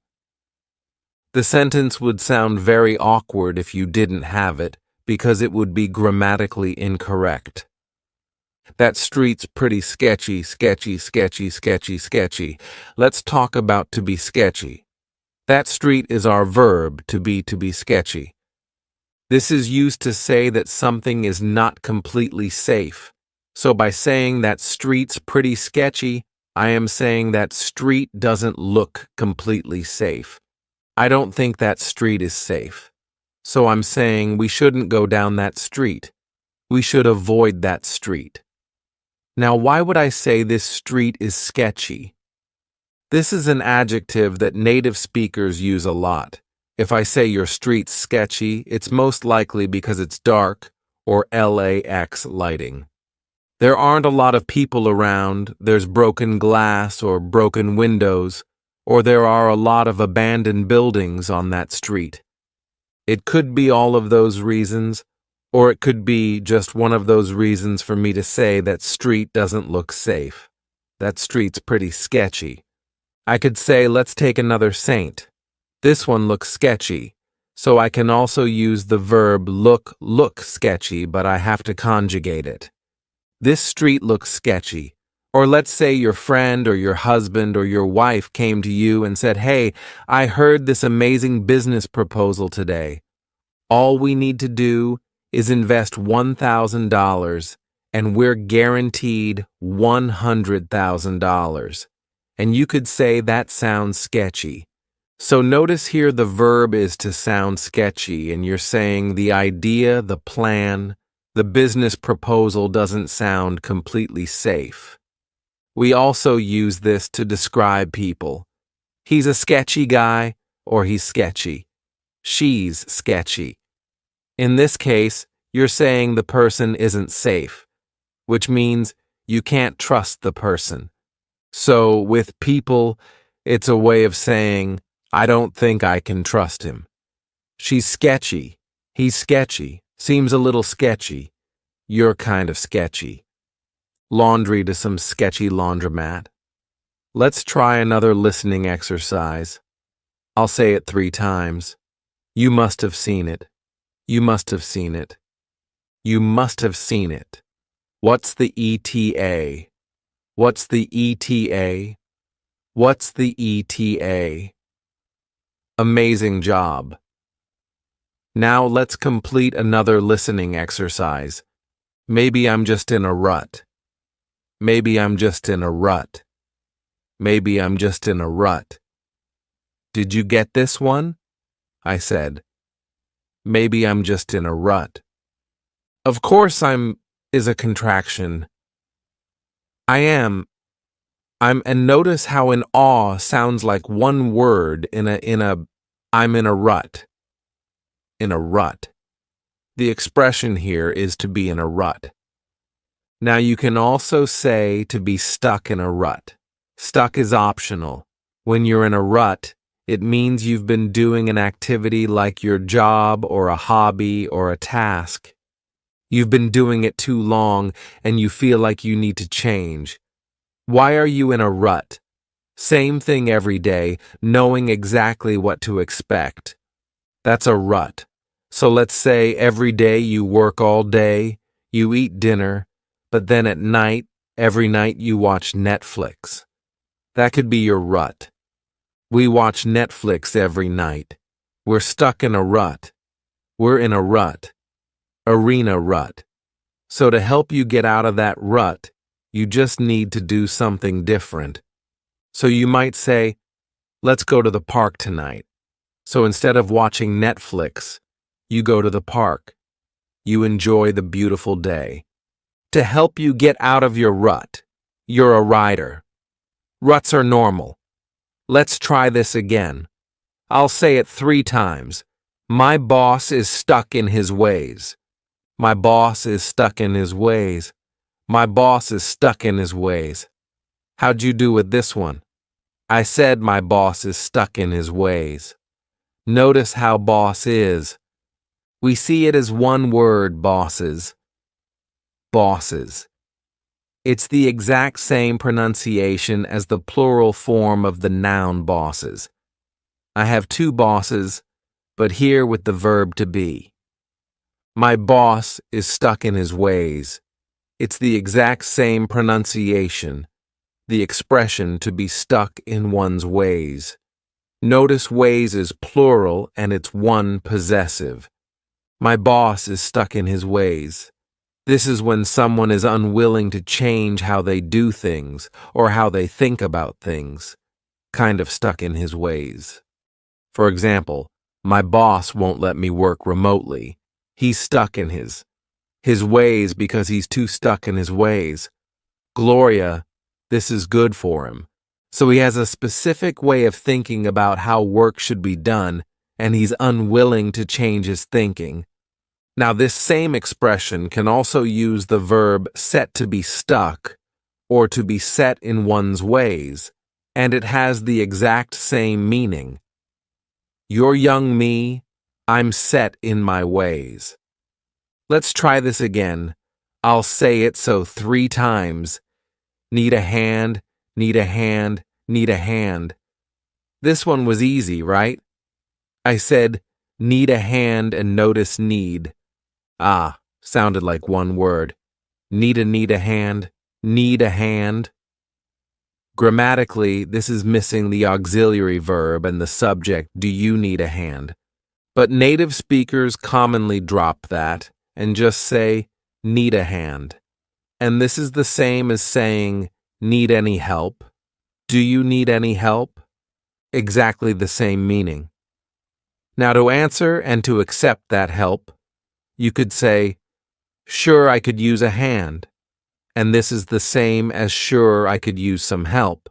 The sentence would sound very awkward if you didn't have it because it would be grammatically incorrect. That street's pretty sketchy, sketchy, sketchy, sketchy, sketchy. Let's talk about to be sketchy. That street is our verb to be sketchy. This is used to say that something is not completely safe. So by saying that street's pretty sketchy, I am saying that street doesn't look completely safe. I don't think that street is safe. So I'm saying we shouldn't go down that street. We should avoid that street. Now, why would I say this street is sketchy? This is an adjective that native speakers use a lot. If I say your street's sketchy, it's most likely because it's dark or LAX lighting. There aren't a lot of people around, there's broken glass or broken windows, or there are a lot of abandoned buildings on that street. It could be all of those reasons, or it could be just one of those reasons for me to say that street doesn't look safe. That street's pretty sketchy. I could say, let's take another saint. This one looks sketchy, so I can also use the verb look sketchy, but I have to conjugate it. This street looks sketchy. Or let's say your friend or your husband or your wife came to you and said, hey, I heard this amazing business proposal today. All we need to do is invest $1,000 and we're guaranteed $100,000. And you could say that sounds sketchy. So notice here the verb is to sound sketchy, and you're saying the idea, the plan, the business proposal doesn't sound completely safe. We also use this to describe people. He's a sketchy guy, or he's sketchy. She's sketchy. In this case, you're saying the person isn't safe, which means you can't trust the person. So with people, it's a way of saying, I don't think I can trust him. She's sketchy. He's sketchy. Seems a little sketchy. You're kind of sketchy. Laundry to some sketchy laundromat. Let's try another listening exercise. I'll say it 3 times. You must have seen it. You must have seen it. You must have seen it. What's the ETA? What's the ETA? What's the ETA? Amazing job. Now let's complete another listening exercise. Maybe I'm just in a rut. Maybe I'm just in a rut. Maybe I'm just in a rut. Did you get this one? I said. Maybe I'm just in a rut. Of course I'm is a contraction. I am. And notice how an awe sounds like one word I'm in a rut. In a rut. The expression here is to be in a rut. Now you can also say to be stuck in a rut. Stuck is optional. When you're in a rut, it means you've been doing an activity like your job or a hobby or a task. You've been doing it too long and you feel like you need to change. Why are you in a rut? Same thing every day, knowing exactly what to expect. That's a rut. So let's say every day you work all day, you eat dinner, but then at night, every night you watch Netflix. That could be your rut. We watch Netflix every night. We're stuck in a rut. We're in a rut. Arena rut. So to help you get out of that rut, you just need to do something different. So you might say, let's go to the park tonight. So instead of watching Netflix, you go to the park. You enjoy the beautiful day. To help you get out of your rut, you're a rider. Ruts are normal. Let's try this again. I'll say it 3 times. My boss is stuck in his ways. My boss is stuck in his ways. My boss is stuck in his ways. How'd you do with this one? I said my boss is stuck in his ways. Notice how boss is. We see it as one word, bosses. Bosses. It's the exact same pronunciation as the plural form of the noun bosses. I have 2 bosses, but here with the verb to be. My boss is stuck in his ways. It's the exact same pronunciation, the expression to be stuck in one's ways. Notice ways is plural and it's one possessive. My boss is stuck in his ways. This is when someone is unwilling to change how they do things or how they think about things, kind of stuck in his ways. For example, my boss won't let me work remotely. He's stuck in his ways because he's too stuck in his ways. Gloria, this is good for him. So he has a specific way of thinking about how work should be done, and he's unwilling to change his thinking. Now, this same expression can also use the verb set to be stuck or to be set in one's ways, and it has the exact same meaning. You're young me, I'm set in my ways. Let's try this again. I'll say it so 3 times. Need a hand, need a hand, need a hand. This one was easy, right? I said, need a hand and notice need. Sounded like one word. Need a hand, need a hand. Grammatically, this is missing the auxiliary verb and the subject, do you need a hand? But native speakers commonly drop that and just say, need a hand. And this is the same as saying, need any help? Do you need any help? Exactly the same meaning. Now to answer and to accept that help, you could say, sure, I could use a hand. And this is the same as sure, I could use some help.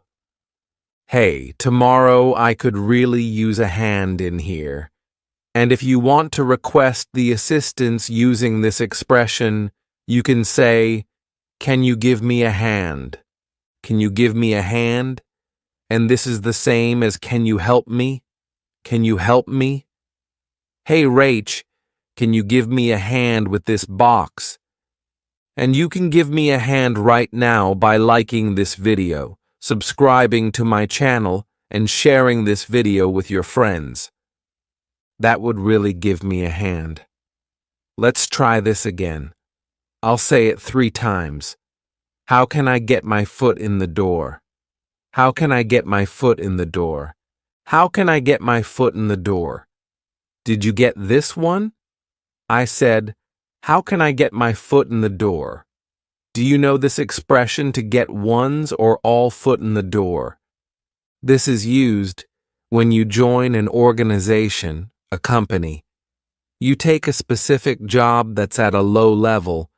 Hey, tomorrow I could really use a hand in here. And if you want to request the assistance using this expression, you can say, can you give me a hand? Can you give me a hand? And this is the same as can you help me? Can you help me? Hey, Rach, can you give me a hand with this box? And you can give me a hand right now by liking this video, subscribing to my channel, and sharing this video with your friends. That would really give me a hand. Let's try this again. I'll say it 3 times. How can I get my foot in the door? How can I get my foot in the door? How can I get my foot in the door? Did you get this one? I said, how can I get my foot in the door? Do you know this expression to get one's or all foot in the door? This is used when you join an organization, a company. You take a specific job that's at a low level,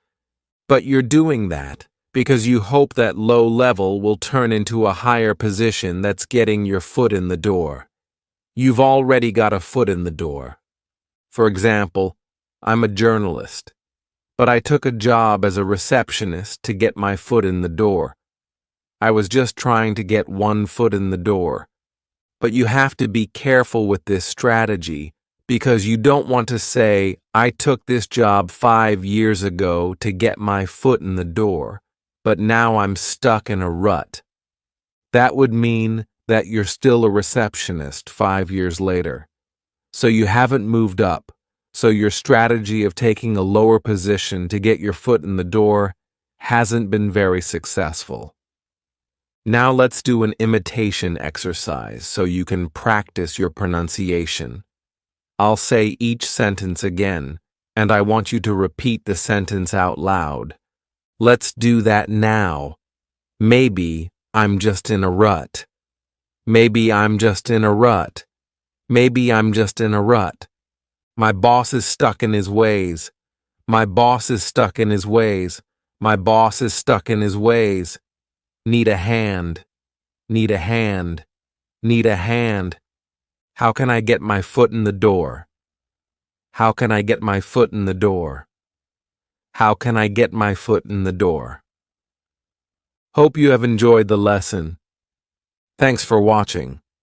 but you're doing that because you hope that low level will turn into a higher position that's getting your foot in the door. You've already got a foot in the door. For example, I'm a journalist. But I took a job as a receptionist to get my foot in the door. I was just trying to get one foot in the door. But you have to be careful with this strategy because you don't want to say, I took this job 5 years ago to get my foot in the door, but now I'm stuck in a rut. That would mean that you're still a receptionist 5 years later. So you haven't moved up. So your strategy of taking a lower position to get your foot in the door hasn't been very successful. Now let's do an imitation exercise so you can practice your pronunciation. I'll say each sentence again, and I want you to repeat the sentence out loud. Let's do that now. Maybe I'm just in a rut. Maybe I'm just in a rut. Maybe I'm just in a rut. My boss is stuck in his ways. My boss is stuck in his ways. My boss is stuck in his ways. Need a hand. Need a hand. Need a hand. How can I get my foot in the door? How can I get my foot in the door? How can I get my foot in the door? Hope you have enjoyed the lesson. Thanks for watching.